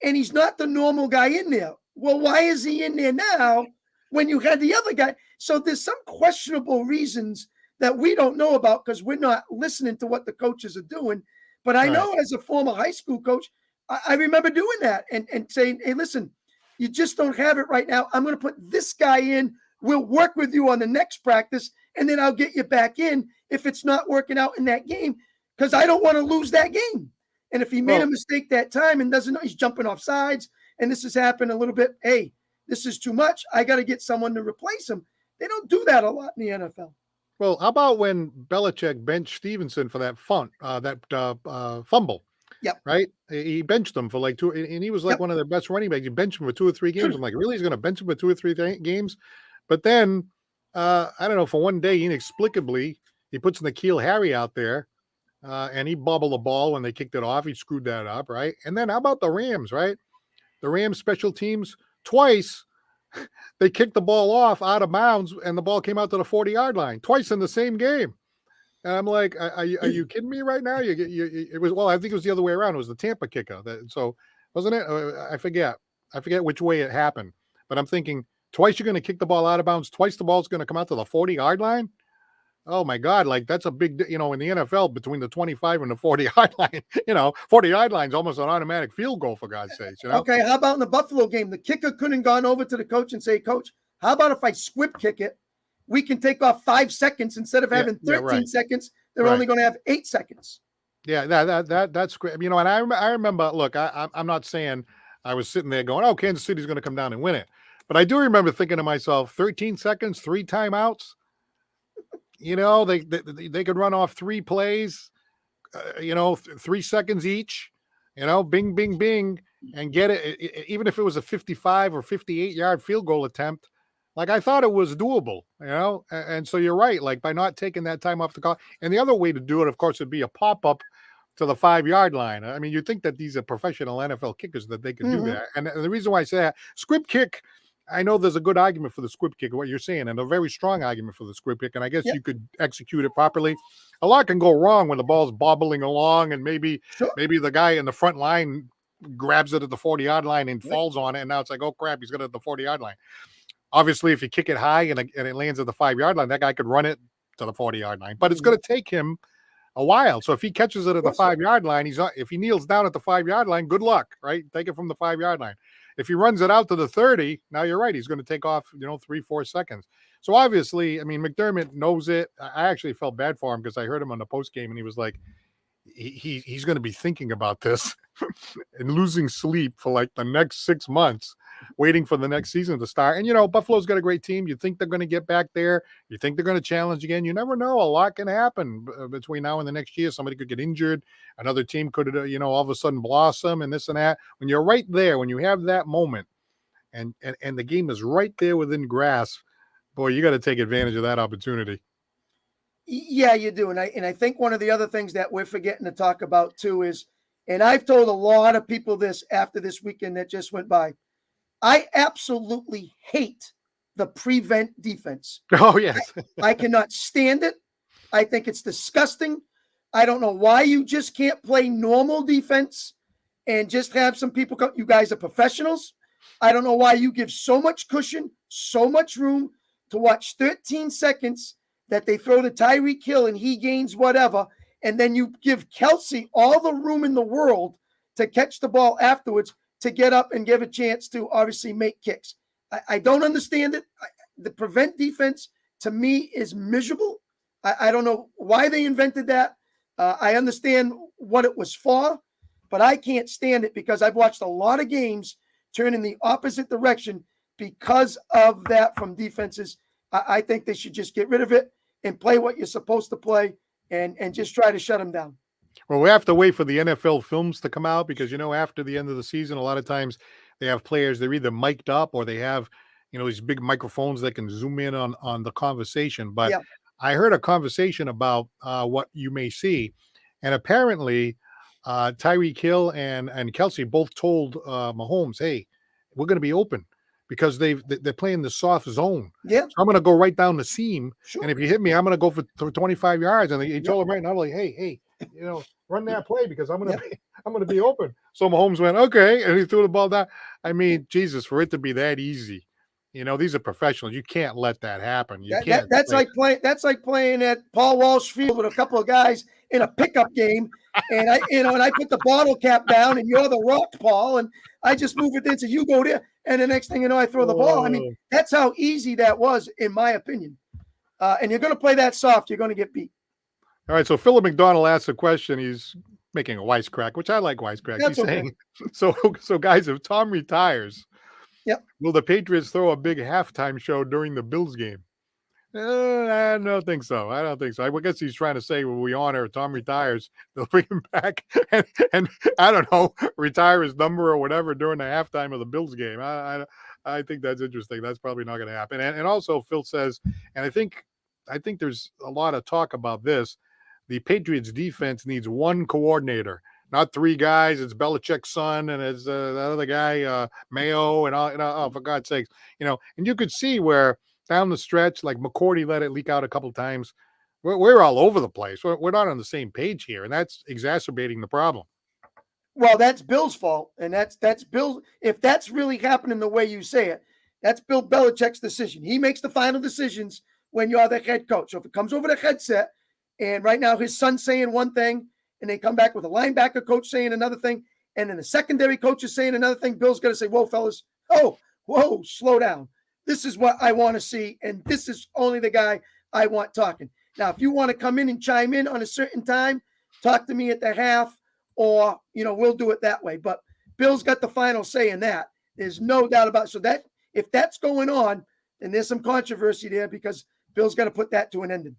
and he's not the normal guy in there. Well, why is he in there now when you had the other guy? So there's some questionable reasons that we don't know about because we're not listening to what the coaches are doing. But I know as a former high school coach, I remember doing that and saying, hey, listen, you just don't have it right now. I'm going to put this guy in. We'll work with you on the next practice, and then I'll get you back in if it's not working out in that game because I don't want to lose that game. And if he made a mistake that time and doesn't know, he's jumping off sides, and this has happened a little bit, hey, this is too much. I got to get someone to replace him. They don't do that a lot in the NFL. Well, how about when Belichick benched Stevenson for that fumble? Yep. Right? He benched him for like 2, and he was like one of their best running backs. You benched him for 2 or 3 games. I'm like, really? He's going to bench him for 2 or 3 games? But then, I don't know, for one day, inexplicably, he puts N'Keal Harry out there, and he bobbled the ball when they kicked it off. He screwed that up, right? And then how about the Rams, right? The Rams special teams, twice, they kicked the ball off out of bounds, and the ball came out to the 40-yard line, twice in the same game. And I'm like, are you kidding me right now? It was, I think it was the other way around. It was the Tampa kicker. So wasn't it? I forget which way it happened. But I'm thinking, twice you're going to kick the ball out of bounds, twice the ball's going to come out to the 40-yard line. Oh my God, like that's a big, in the NFL between the 25 and the 40-yard line, 40-yard line is almost an automatic field goal for God's sakes. Okay, how about in the Buffalo game? The kicker couldn't have gone over to the coach and say, Coach, how about if I squib kick it? We can take off 5 seconds instead of having 13 seconds. They're only going to have 8 seconds. Yeah, that's great. And I remember, look, I'm not saying I was sitting there going, oh, Kansas City's going to come down and win it. But I do remember thinking to myself, 13 seconds, 3 timeouts. They could run off 3 plays, 3 seconds each, bing, bing, bing, and get it. Even if it was a 55 or 58-yard field goal attempt, like I thought it was doable, and so you're right. Like by not taking that time off the clock, and the other way to do it, of course, would be a pop-up to the 5-yard line. I mean, you think that these are professional NFL kickers that they could do that. And the reason why I say that, squib kick, I know there's a good argument for the squib kick, what you're saying, and a very strong argument for the squib kick. And I guess you could execute it properly. A lot can go wrong when the ball's bobbling along, and maybe the guy in the front line grabs it at the 40-yard line and falls on it, and now it's like, oh crap, he's got it at the 40-yard line. Obviously, if you kick it high and it lands at the 5-yard line, that guy could run it to the 40-yard line. But it's going to take him a while. So if he catches it at the 5-yard line, if he kneels down at the 5-yard line, good luck, right? Take it from the 5-yard line. If he runs it out to the 30, now you're right. He's going to take off, 3-4 seconds. So obviously, I mean, McDermott knows it. I actually felt bad for him because I heard him on the post game and he was like, he's going to be thinking about this and losing sleep for like the next 6 months, waiting for the next season to start. And, Buffalo's got a great team. You think they're going to get back there. You think they're going to challenge again. You never know. A lot can happen between now and the next year. Somebody could get injured. Another team could, all of a sudden blossom and this and that. When you're right there, when you have that moment and the game is right there within grasp, boy, you got to take advantage of that opportunity. Yeah, you do. And I think one of the other things that we're forgetting to talk about too is, and I've told a lot of people this after this weekend that just went by, I absolutely hate the prevent defense. Oh, yes. I cannot stand it. I think it's disgusting. I don't know why you just can't play normal defense and just have some people come. You guys are professionals. I don't know why you give so much cushion, so much room to watch 13 seconds that they throw to Tyreek Hill and he gains whatever, and then you give Kelsey all the room in the world to catch the ball afterwards to get up and give a chance to obviously make kicks. I don't understand it. The prevent defense to me is miserable. I don't know why they invented that. I understand what it was for, but I can't stand it because I've watched a lot of games turn in the opposite direction because of that from defenses. I think they should just get rid of it and play what you're supposed to play and just try to shut them down. Well, we have to wait for the NFL films to come out because, after the end of the season, a lot of times they have players, they're either mic'd up or they have, these big microphones that can zoom in on the conversation. But I heard a conversation about what you may see. And apparently Tyreek Hill and Kelsey both told Mahomes, hey, we're going to be open. Because they're playing the soft zone. Yeah. So I'm going to go right down the seam. Sure. And if you hit me, I'm going to go for 25 yards. And he told him right now, like, hey, run that play because I'm going to be open. So Mahomes went, okay. And he threw the ball down. I mean, Jesus, for it to be that easy, these are professionals. You can't let that happen. You can't. That's like playing at Paul Walsh Field with a couple of guys in a pickup game. And I put the bottle cap down and you're the rock, Paul. And I just move it in. So you go there. And the next thing you know, I throw the ball. I mean, that's how easy that was, in my opinion. And you're going to play that soft, you're going to get beat. All right. So Philip McDonald asked a question. He's making a wisecrack, which I like wisecrack. That's He's saying, so guys, if Tom retires, will the Patriots throw a big halftime show during the Bills game? I don't think so. I guess he's trying to say when we honor Tom retires, they'll bring him back and I don't know, retire his number or whatever during the halftime of the Bills game. I think that's interesting. That's probably not going to happen. And also Phil says, and I think there's a lot of talk about this. The Patriots defense needs one coordinator, not three guys. It's Belichick's son and it's the other guy, Mayo and all. Oh, for God's sakes, and you could see where. Down the stretch, like McCourty let it leak out a couple of times. We're all over the place. We're not on the same page here, and that's exacerbating the problem. Well, that's Bill's fault, and that's Bill. If that's really happening the way you say it, that's Bill Belichick's decision. He makes the final decisions when you're the head coach. So if it comes over the headset, and right now his son's saying one thing, and they come back with a linebacker coach saying another thing, and then the secondary coach is saying another thing, Bill's going to say, whoa, fellas, whoa, slow down. This is what I want to see, and this is only the guy I want talking. Now, if you want to come in and chime in on a certain time, talk to me at the half, or, we'll do it that way. But Bill's got the final say in that. There's no doubt about it. So that if that's going on, then there's some controversy there because Bill's got to put that to an ending.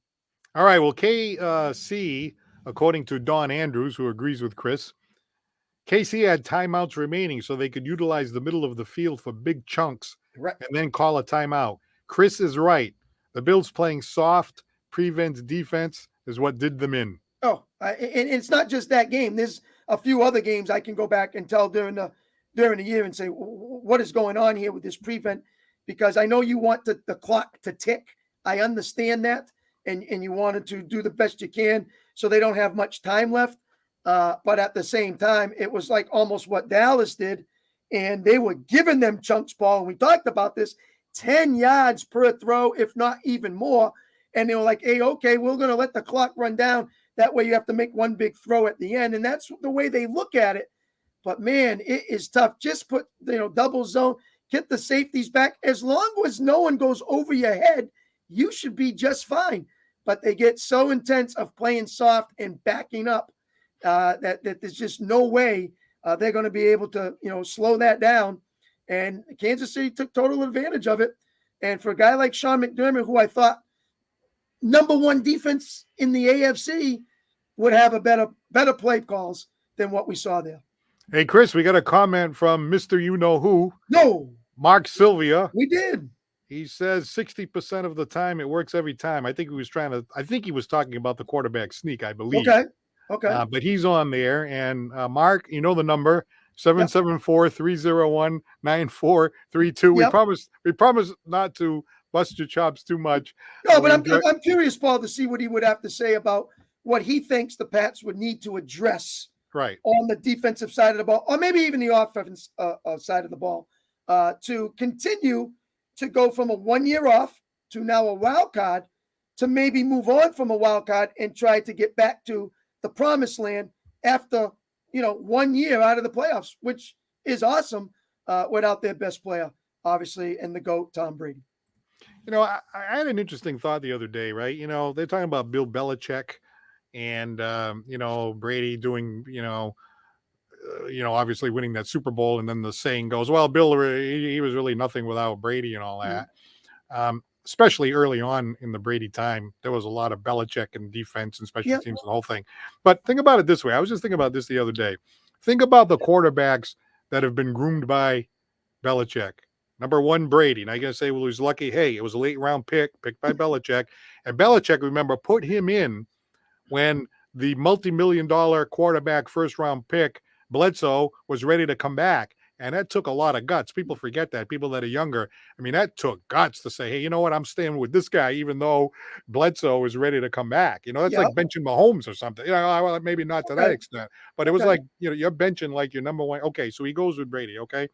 All right. Well, KC, according to Don Andrews, who agrees with Chris, KC had timeouts remaining so they could utilize the middle of the field for big chunks. Right. And then call a timeout. Chris is right. The Bills playing soft, prevent defense is what did them in. Oh, and it's not just that game. There's a few other games I can go back and tell during the year and say what is going on here with this prevent, because I know you want the clock to tick. I understand that, and you wanted to do the best you can so they don't have much time left. But at the same time, it was like almost what Dallas did, and they were giving them chunks ball. And we talked about this, 10 yards per throw, if not even more. And they were like, hey, okay, we're going to let the clock run down. That way you have to make one big throw at the end. And that's the way they look at it. But man, it is tough. Just put, double zone, get the safeties back. As long as no one goes over your head, you should be just fine. But they get so intense of playing soft and backing up that there's just no way they're going to be able to, slow that down. And Kansas City took total advantage of it. And for a guy like Sean McDermott, who I thought number one defense in the AFC, would have a better play calls than what we saw there. Hey, Chris, we got a comment from Mr. You-Know-Who. No. Mark Sylvia. We did. He says 60% of the time it works every time. I think he was talking about the quarterback sneak, I believe. Okay. But he's on there. And Mark, you know the number, 774-301-9432. Yep. We promise not to bust your chops too much. No, but I'm curious, Paul, to see what he would have to say about what he thinks the Pats would need to address on the defensive side of the ball, or maybe even the offense side of the ball, to continue to go from a 1 year off to now a wild card, to maybe move on from a wild card and try to get back to the promised land after 1 year out of the playoffs, which is awesome without their best player, obviously, and the GOAT, Tom Brady. I had an interesting thought the other day, right? They're talking about Bill Belichick and, Brady doing, obviously winning that Super Bowl. And then the saying goes, well, Bill, he was really nothing without Brady and all that. Especially early on in the Brady time, there was a lot of Belichick and defense and special teams and the whole thing. But think about it this way. I was just thinking about this the other day. Think about the quarterbacks that have been groomed by Belichick. Number one, Brady. Now you're going to say, well, he was lucky. Hey, it was a late round picked by Belichick. And Belichick, remember, put him in when the multi-million-dollar quarterback first-round pick, Bledsoe, was ready to come back. And that took a lot of guts. People forget that. People that are younger, that took guts to say, hey, you know what? I'm staying with this guy, even though Bledsoe is ready to come back. That's like benching Mahomes or something. Well, maybe not to that extent. But it was like, you're benching like your number one. Okay, so he goes with Brady, okay?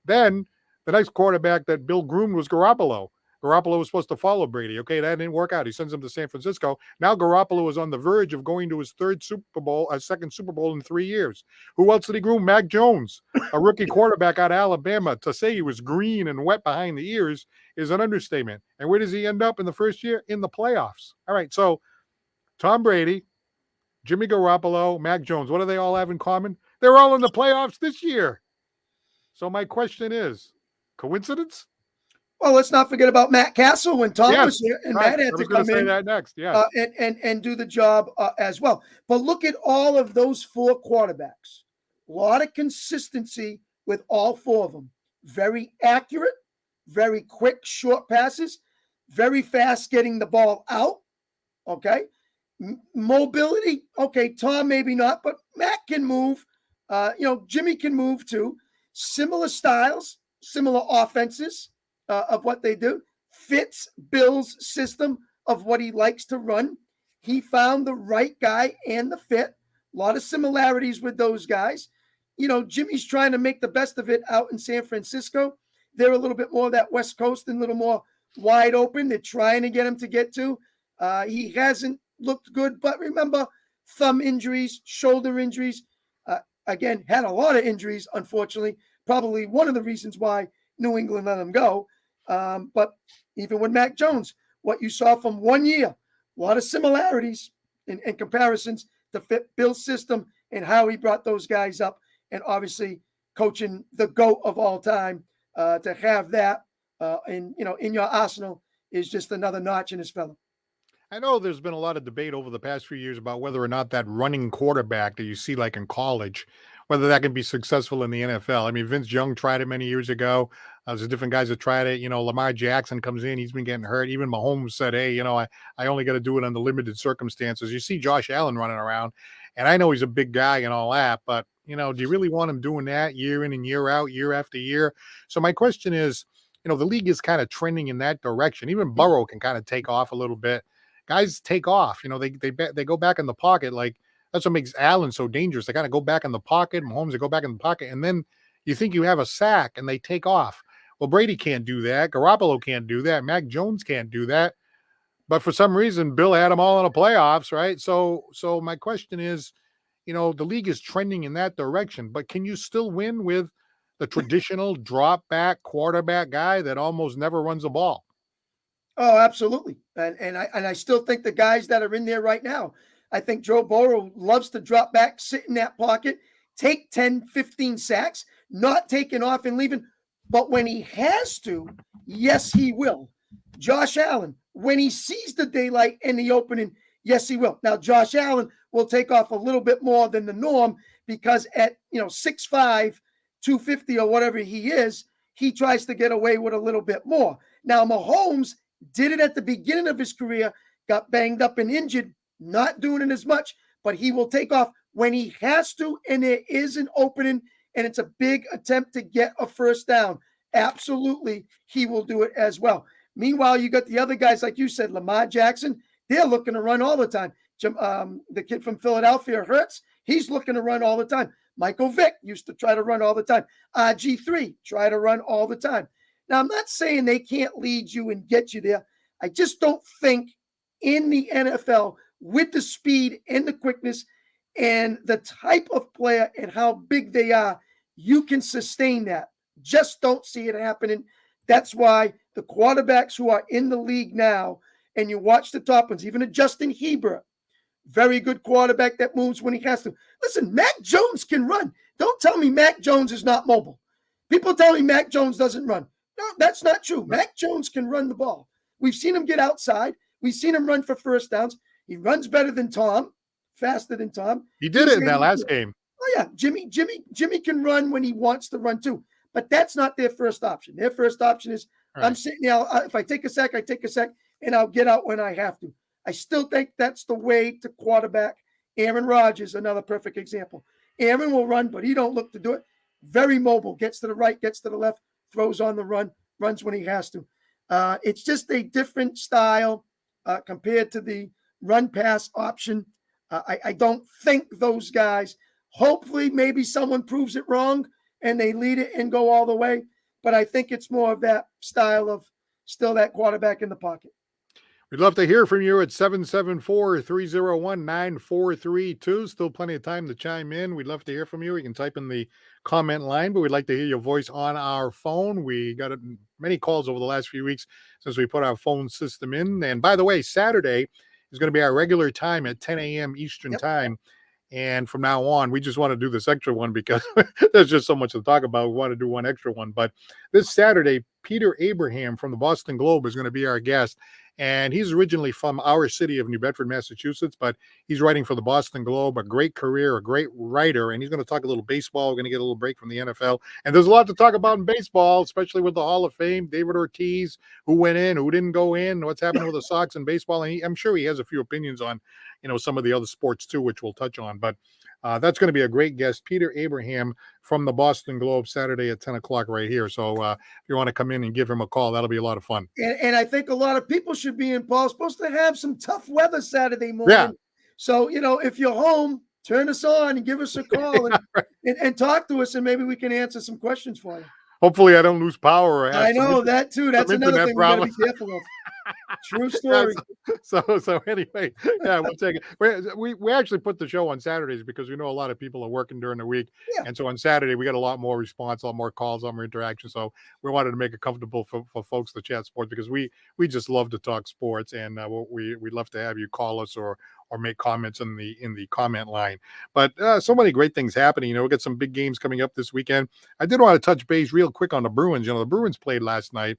Then the next quarterback that Bill groomed was Garoppolo. Garoppolo was supposed to follow Brady. Okay, that didn't work out. He sends him to San Francisco. Now Garoppolo is on the verge of going to his second Super Bowl in 3 years. Who else did he groom? Mac Jones, a rookie quarterback out of Alabama. To say he was green and wet behind the ears is an understatement. And where does he end up in the first year? In the playoffs. All right, so Tom Brady, Jimmy Garoppolo, Mac Jones, what do they all have in common? They're all in the playoffs this year. So my question is, coincidence? Well, let's not forget about Matt Castle when Tom was here, and Matt had to come in that next. And do the job as well. But look at all of those four quarterbacks. A lot of consistency with all four of them. Very accurate, very quick, short passes, very fast getting the ball out. Okay. Mobility. Okay. Tom, maybe not, but Matt can move. Jimmy can move too. Similar styles, similar offenses. Of what they do, fits Bill's system of what he likes to run. He found the right guy and the fit. A lot of similarities with those guys. Jimmy's trying to make the best of it out in San Francisco. They're a little bit more that West Coast and a little more wide open. They're trying to get him to get to. He hasn't looked good, but remember, thumb injuries, shoulder injuries. Again, had a lot of injuries, unfortunately. Probably one of the reasons why New England let him go. But even with Mac Jones, what you saw from 1 year, a lot of similarities and comparisons to fit Bill's system and how he brought those guys up. And obviously coaching the GOAT of all time, to have that in your arsenal is just another notch in his fellow. I know there's been a lot of debate over the past few years about whether or not that running quarterback that you see like in college, whether that can be successful in the NFL. Vince Young tried it many years ago. There's different guys that tried it. Lamar Jackson comes in, he's been getting hurt. Even Mahomes said, hey, I only got to do it under limited circumstances. You see Josh Allen running around, and I know he's a big guy and all that, but, do you really want him doing that year in and year out, year after year? So my question is, the league is kind of trending in that direction. Even Burrow can kind of take off a little bit. Guys take off, they go back in the pocket. Like, that's what makes Allen so dangerous. They kind of go back in the pocket. Mahomes, they go back in the pocket, and then you think you have a sack and they take off. Well, Brady can't do that. Garoppolo can't do that. Mac Jones can't do that. But for some reason, Bill had them all in the playoffs, right? So my question is, the league is trending in that direction, but can you still win with the traditional drop back quarterback guy that almost never runs the ball? Oh, absolutely. And I still think the guys that are in there right now, I think Joe Burrow loves to drop back, sit in that pocket, take 10, 15 sacks, not taking off and leaving. But when he has to, yes, he will. Josh Allen, when he sees the daylight in the opening, yes, he will. Now, Josh Allen will take off a little bit more than the norm because at 6'5", 250 or whatever he is, he tries to get away with a little bit more. Now, Mahomes did it at the beginning of his career, got banged up and injured, not doing it as much, but he will take off when he has to, and there is an opening, and it's a big attempt to get a first down. Absolutely, he will do it as well. Meanwhile, you got the other guys, like you said, Lamar Jackson, they're looking to run all the time. The kid from Philadelphia, Hurts, he's looking to run all the time. Michael Vick used to try to run all the time. RG3, try to run all the time. Now, I'm not saying they can't lead you and get you there. I just don't think in the NFL, with the speed and the quickness and the type of player and how big they are, you can sustain that. Just don't see it happening. That's why the quarterbacks who are in the league now, and you watch the top ones, even a Justin Herbert, very good quarterback that moves when he has to. Listen, Mac Jones can run. Don't tell me Mac Jones is not mobile. People tell me Mac Jones doesn't run. No, that's not true. Mac Jones can run the ball. We've seen him get outside. We've seen him run for first downs. He runs better than Tom, faster than Tom. He did it in that last game. Oh, yeah. Jimmy can run when he wants to run too. But that's not their first option. Their first option is right. I'm sitting there. If I take a sack, I take a sack, and I'll get out when I have to. I still think that's the way to quarterback. Aaron Rodgers, another perfect example. Aaron will run, but he don't look to do it. Very mobile, gets to the right, gets to the left, throws on the run, runs when he has to. It's just a different style compared to the run-pass option. I don't think those guys, hopefully maybe someone proves it wrong and they lead it and go all the way. But I think it's more of that style of still that quarterback in the pocket. We'd love to hear from you at 774-301-9432. Still plenty of time to chime in. We'd love to hear from you. You can type in the comment line, but we'd like to hear your voice on our phone. We got many calls over the last few weeks since we put our phone system in. And by the way, Saturday is going to be our regular time at 10 a.m. Eastern time. And from now on, we just want to do this extra one because there's just so much to talk about. We want to do one extra one. But this Saturday, Peter Abraham from the Boston Globe is going to be our guest. And he's originally from our city of New Bedford, Massachusetts, but he's writing for the Boston Globe, a great career, a great writer. And he's going to talk a little baseball. We're going to get a little break from the NFL. And there's a lot to talk about in baseball, especially with the Hall of Fame, David Ortiz, who went in, who didn't go in, what's happening with the Sox and baseball. And I'm sure he has a few opinions on, some of the other sports too, which we'll touch on. But that's going to be a great guest, Peter Abraham from the Boston Globe, Saturday at 10 o'clock right here. So if you want to come in and give him a call, that'll be a lot of fun. And I think a lot of people should be in. Paul's supposed to have some tough weather Saturday morning. Yeah. So, if you're home, turn us on and give us a call and talk to us, and maybe we can answer some questions for you. Hopefully I don't lose power. I know that too. That's another thing we got to be careful of. True story. So anyway, yeah, we'll take it. We actually put the show on Saturdays because we know a lot of people are working during the week. Yeah. And so on Saturday, we got a lot more response, a lot more calls, a lot more interaction. So we wanted to make it comfortable for folks to chat sports because we just love to talk sports, and we'd love to have you call us or make comments in the comment line. But so many great things happening. We got some big games coming up this weekend. I did want to touch base real quick on the Bruins. The Bruins played last night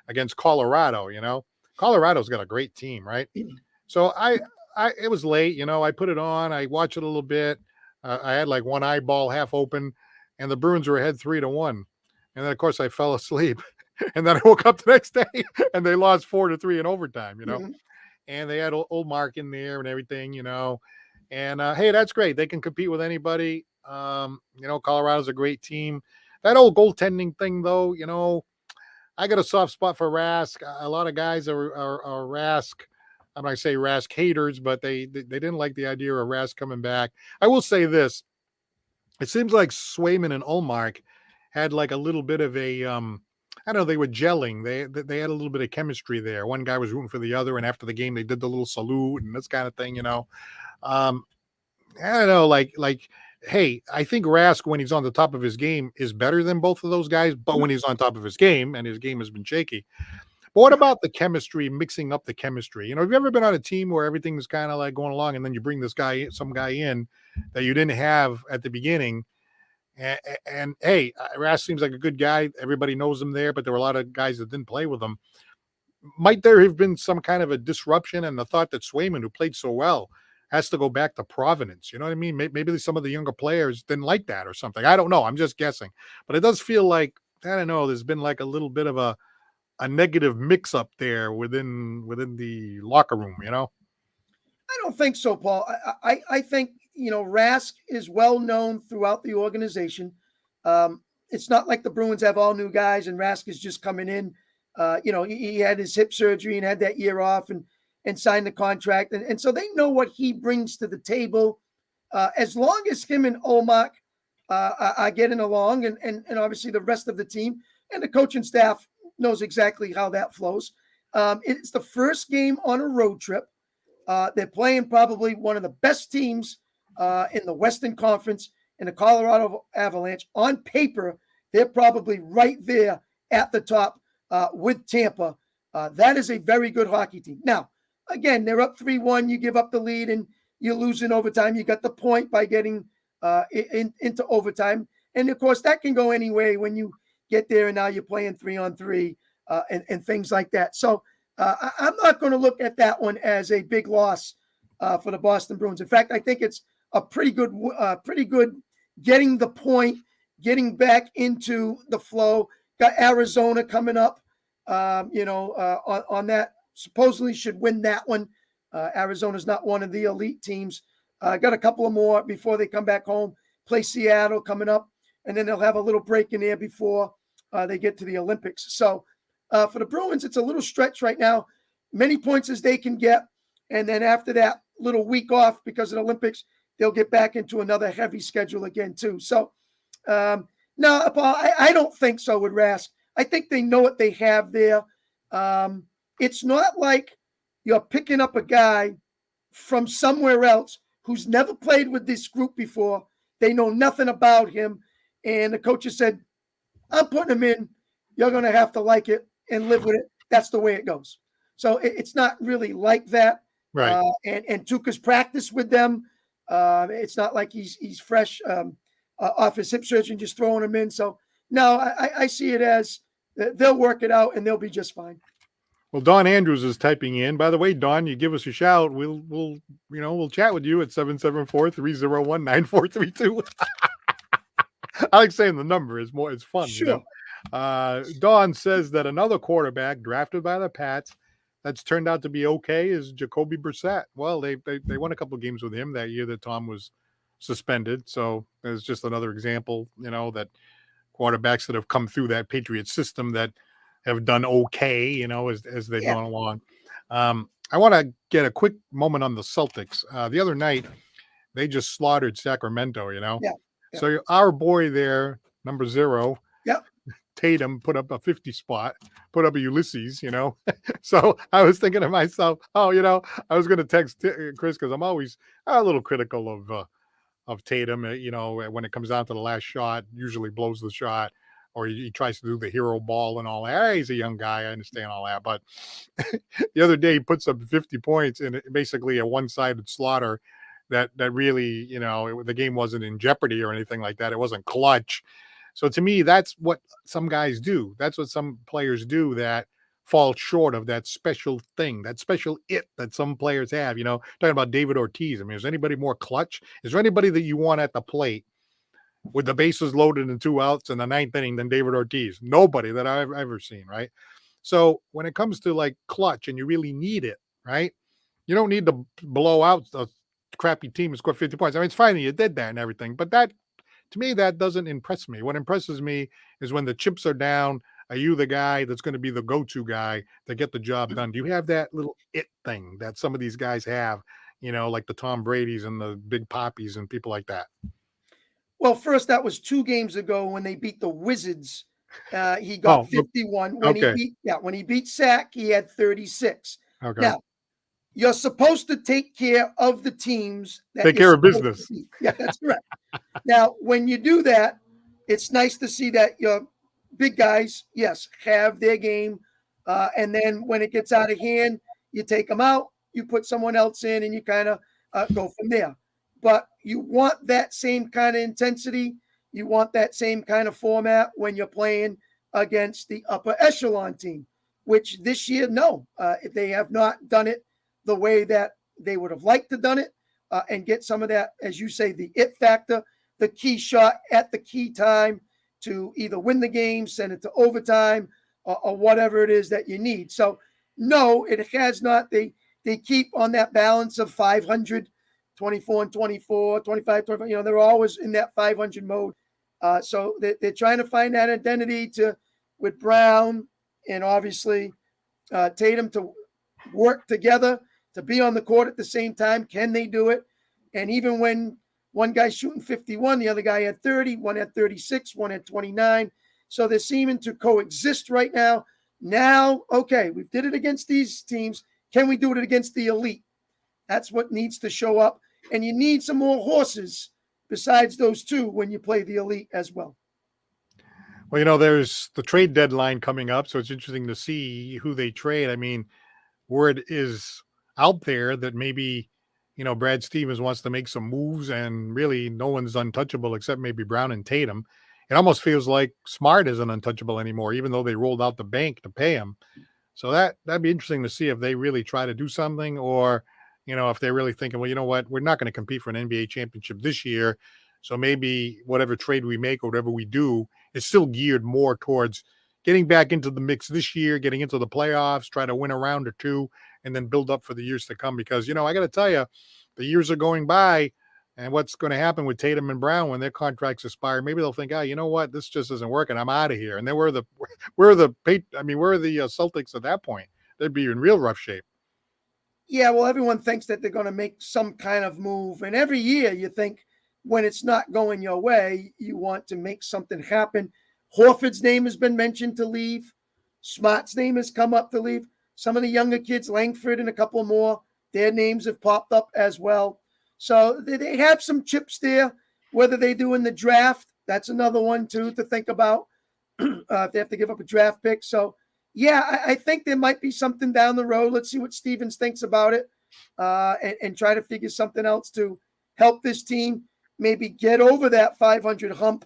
against Colorado. Colorado's got a great team, right? So it was late, I put it on, I watched it a little bit. I had like one eyeball half open, and the Bruins were ahead 3-1. And then, of course, I fell asleep. And then I woke up the next day and they lost 4-3 in overtime, Mhm. and they had old Mark in there and everything, And hey, that's great. They can compete with anybody. Colorado's a great team. That old goaltending thing, though, I got a soft spot for Rask. A lot of guys are Rask. I'm not say Rask haters, but they didn't like the idea of Rask coming back. I will say this: it seems like Swayman and Ullmark had like a little bit of a I don't know, they were gelling. They had a little bit of chemistry there. One guy was rooting for the other, and after the game, they did the little salute and this kind of thing. Um, I don't know, hey, I think Rask when he's on the top of his game is better than both of those guys, but when he's on top of his game and his game has been shaky. But what about the chemistry, mixing up the chemistry? Have you ever been on a team where everything's kind of like going along, and then you bring some guy in that you didn't have at the beginning? And hey, Rask seems like a good guy. Everybody knows him there, but there were a lot of guys that didn't play with him. Might there have been some kind of a disruption and the thought that Swayman, who played so well, has to go back to Providence? You know what I mean? Maybe some of the younger players didn't like that or something. I don't know. I'm just guessing. But it does feel like, I don't know, there's been like a little bit of a negative mix up there within the locker room. I don't think so, Paul. I think Rask is well known throughout the organization. It's not like the Bruins have all new guys and Rask is just coming in. He had his hip surgery and had that year off and signed the contract, and so they know what he brings to the table. As long as him and Olmark are getting along, and obviously the rest of the team and the coaching staff knows exactly how that flows. It's the first game on a road trip. They're playing probably one of the best teams in the Western Conference in the Colorado Avalanche. On paper, they're probably right there at the top with Tampa. That is a very good hockey team. Now, again, they're up 3-1. You give up the lead and you lose in overtime. You got the point by getting into overtime. And, of course, that can go any way when you get there and now you're playing 3-on-3 and things like that. So, I'm not going to look at that one as a big loss for the Boston Bruins. In fact, I think it's a pretty good getting the point, getting back into the flow. Got Arizona coming up, on that. Supposedly should win that one. Arizona's not one of the elite teams. Got a couple of more before they come back home. Play Seattle coming up, and then they'll have a little break in there before they get to the Olympics. So, for the Bruins, it's a little stretch right now. Many points as they can get. And then after that little week off because of the Olympics, they'll get back into another heavy schedule again, too. So, no, Paul, I don't think so with Rask. I think they know what they have there. It's not like you're picking up a guy from somewhere else who's never played with this group before. They know nothing about him. And the coach has said, I'm putting him in. You're going to have to like it and live with it. That's the way it goes. So it's not really like that. Right. And Tuukka's practiced with them. It's not like he's fresh off his hip surgery and just throwing him in. So no, I see it as they'll work it out and they'll be just fine. Well, Don Andrews is typing in. By the way, Don, you give us a shout. We'll chat with you at 774-301-9432. I like saying the number is more. It's fun, Sure. Dawn says that another quarterback drafted by the Pats that's turned out to be okay is Jacoby Brissett. Well, they won a couple of games with him that year that Tom was suspended. So there's just another example, that quarterbacks that have come through that Patriots system that have done okay, as they've gone along. I want to get a quick moment on the Celtics. The other night, they just slaughtered Sacramento, Yeah. So our boy there, number 0, Tatum, put up a 50 spot, put up a Ulysses, So I was thinking to myself, I was going to text Chris because I'm always a little critical of Tatum, when it comes down to the last shot, usually blows the shot, or he tries to do the hero ball and all that. He's a young guy. I understand all that. But the other day he puts up 50 points in basically a one-sided slaughter that really, the game wasn't in jeopardy or anything like that. It wasn't clutch. So to me, that's what some guys do. That's what some players do that fall short of that special thing, that special it that some players have. Talking about David Ortiz. I mean, is anybody more clutch? Is there anybody that you want at the plate with the bases loaded and 2 outs in the ninth inning than David Ortiz. Nobody that I've ever seen, right? So when it comes to like clutch and you really need it, right? You don't need to blow out a crappy team and score 50 points. I mean, it's fine that you did that and everything, but that to me, that doesn't impress me. What impresses me is when the chips are down, are you the guy that's going to be the go-to guy to get the job done? Do you have that little it thing that some of these guys have, like the Tom Brady's and the Big Poppies and people like that? Well, first, that was 2 games ago when they beat the Wizards. He got Oh, 51. okay. When he beat Sack, he had 36. Okay. Now, you're supposed to take care of the teams that Take you're care of supposed to business. beat. Yeah, that's correct. Now, when you do that, it's nice to see that your big guys, yes, have their game. And then when it gets out of hand, you take them out, you put someone else in, and you kind of go from there. But you want that same kind of intensity. You want that same kind of format when you're playing against the upper echelon team, which this year, no, they have not done it the way that they would have liked to done it, and get some of that, as you say, the it factor, the key shot at the key time to either win the game, send it to overtime, or whatever it is that you need. So, no, it has not. They keep on that balance of 500, 24 and 24, 25, 25. They're always in that 500 mode. So they're trying to find that identity with Brown and obviously Tatum to work together to be on the court at the same time. Can they do it? And even when one guy's shooting 51, the other guy had 30, one had 36, one had 29. So they're seeming to coexist right now. Now, okay, we did it against these teams. Can we do it against the elite? That's what needs to show up. And you need some more horses besides those two when you play the elite as well. Well, there's the trade deadline coming up, so it's interesting to see who they trade. I mean, word is out there that maybe, Brad Stevens wants to make some moves, and really no one's untouchable except maybe Brown and Tatum. It almost feels like Smart isn't untouchable anymore, even though they rolled out the bank to pay him. So that'd be interesting to see if they really try to do something, or, if they're really thinking, well, you know what, we're not going to compete for an NBA championship this year. So maybe whatever trade we make or whatever we do is still geared more towards getting back into the mix this year, getting into the playoffs, try to win a round or two, and then build up for the years to come. Because, I got to tell you, the years are going by, and what's going to happen with Tatum and Brown when their contracts expire? Maybe they'll think, you know what, this just isn't working. I'm out of here. And then where are the Celtics at that point? They'd be in real rough shape. Yeah, well, everyone thinks that they're going to make some kind of move. And every year you think when it's not going your way, you want to make something happen. Horford's name has been mentioned to leave. Smart's name has come up to leave. Some of the younger kids, Langford and a couple more, their names have popped up as well. So they have some chips there. Whether they do in the draft, that's another one, too, to think about. If they have to give up a draft pick. So, yeah, I think there might be something down the road. Let's see what Stevens thinks about it, and try to figure something else to help this team maybe get over that 500 hump,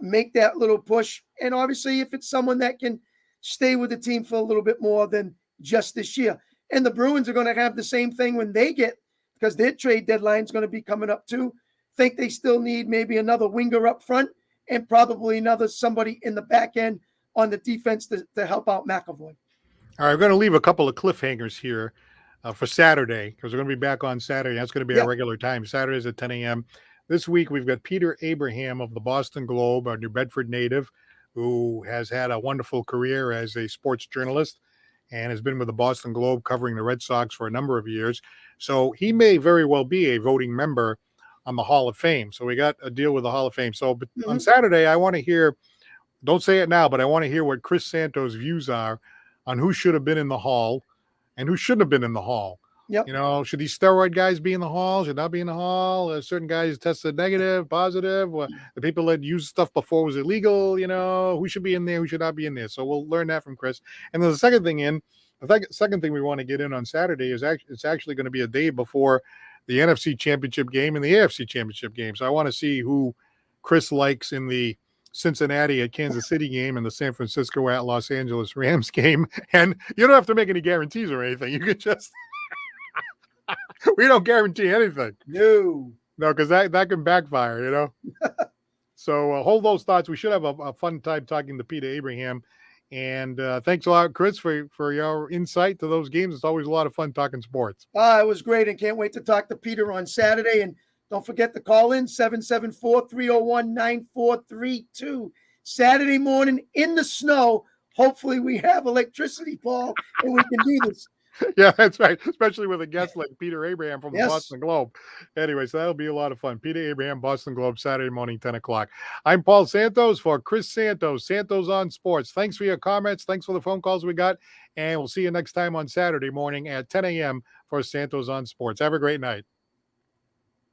make that little push. And obviously, if it's someone that can stay with the team for a little bit more than just this year. And the Bruins are going to have the same thing when they get, because their trade deadline is going to be coming up too. Think they still need maybe another winger up front and probably another somebody in the back end on the defense to help out McAvoy. All right, we're going to leave a couple of cliffhangers here for Saturday, because we're going to be back on Saturday. That's going to be our regular time. Saturdays at 10 a.m. This week, we've got Peter Abraham of the Boston Globe, our New Bedford native, who has had a wonderful career as a sports journalist and has been with the Boston Globe covering the Red Sox for a number of years. So he may very well be a voting member on the Hall of Fame. So we got a deal with the Hall of Fame. So on Saturday, I want to hear, don't say it now, but I want to hear what Chris Santos' views are on who should have been in the Hall and who shouldn't have been in the Hall. Yep. Should these steroid guys be in the Hall? Should not be in the Hall? Certain guys tested negative, positive. The people that used stuff before was illegal. Who should be in there? Who should not be in there? So we'll learn that from Chris. And then the second thing we want to get in on Saturday is it's actually going to be a day before the NFC Championship game and the AFC Championship game. So I want to see who Chris likes in the Cincinnati at Kansas City game and the San Francisco at Los Angeles Rams game. And you don't have to make any guarantees or anything. You could just we don't guarantee anything. No, because that can backfire, So hold those thoughts. We should have a fun time talking to Peter Abraham. And thanks a lot, Chris, for your insight to those games. It's always a lot of fun talking sports. It was great, and can't wait to talk to Peter on Saturday. And don't forget to call in 774-301-9432. Saturday morning in the snow. Hopefully we have electricity, Paul, and we can do this. Yeah, that's right. Especially with a guest like Peter Abraham from the Yes. Boston Globe. Anyway, so that'll be a lot of fun. Peter Abraham, Boston Globe, Saturday morning, 10 o'clock. I'm Paul Santos for Chris Santos, Santos on Sports. Thanks for your comments. Thanks for the phone calls we got. And we'll see you next time on Saturday morning at 10 a.m. for Santos on Sports. Have a great night.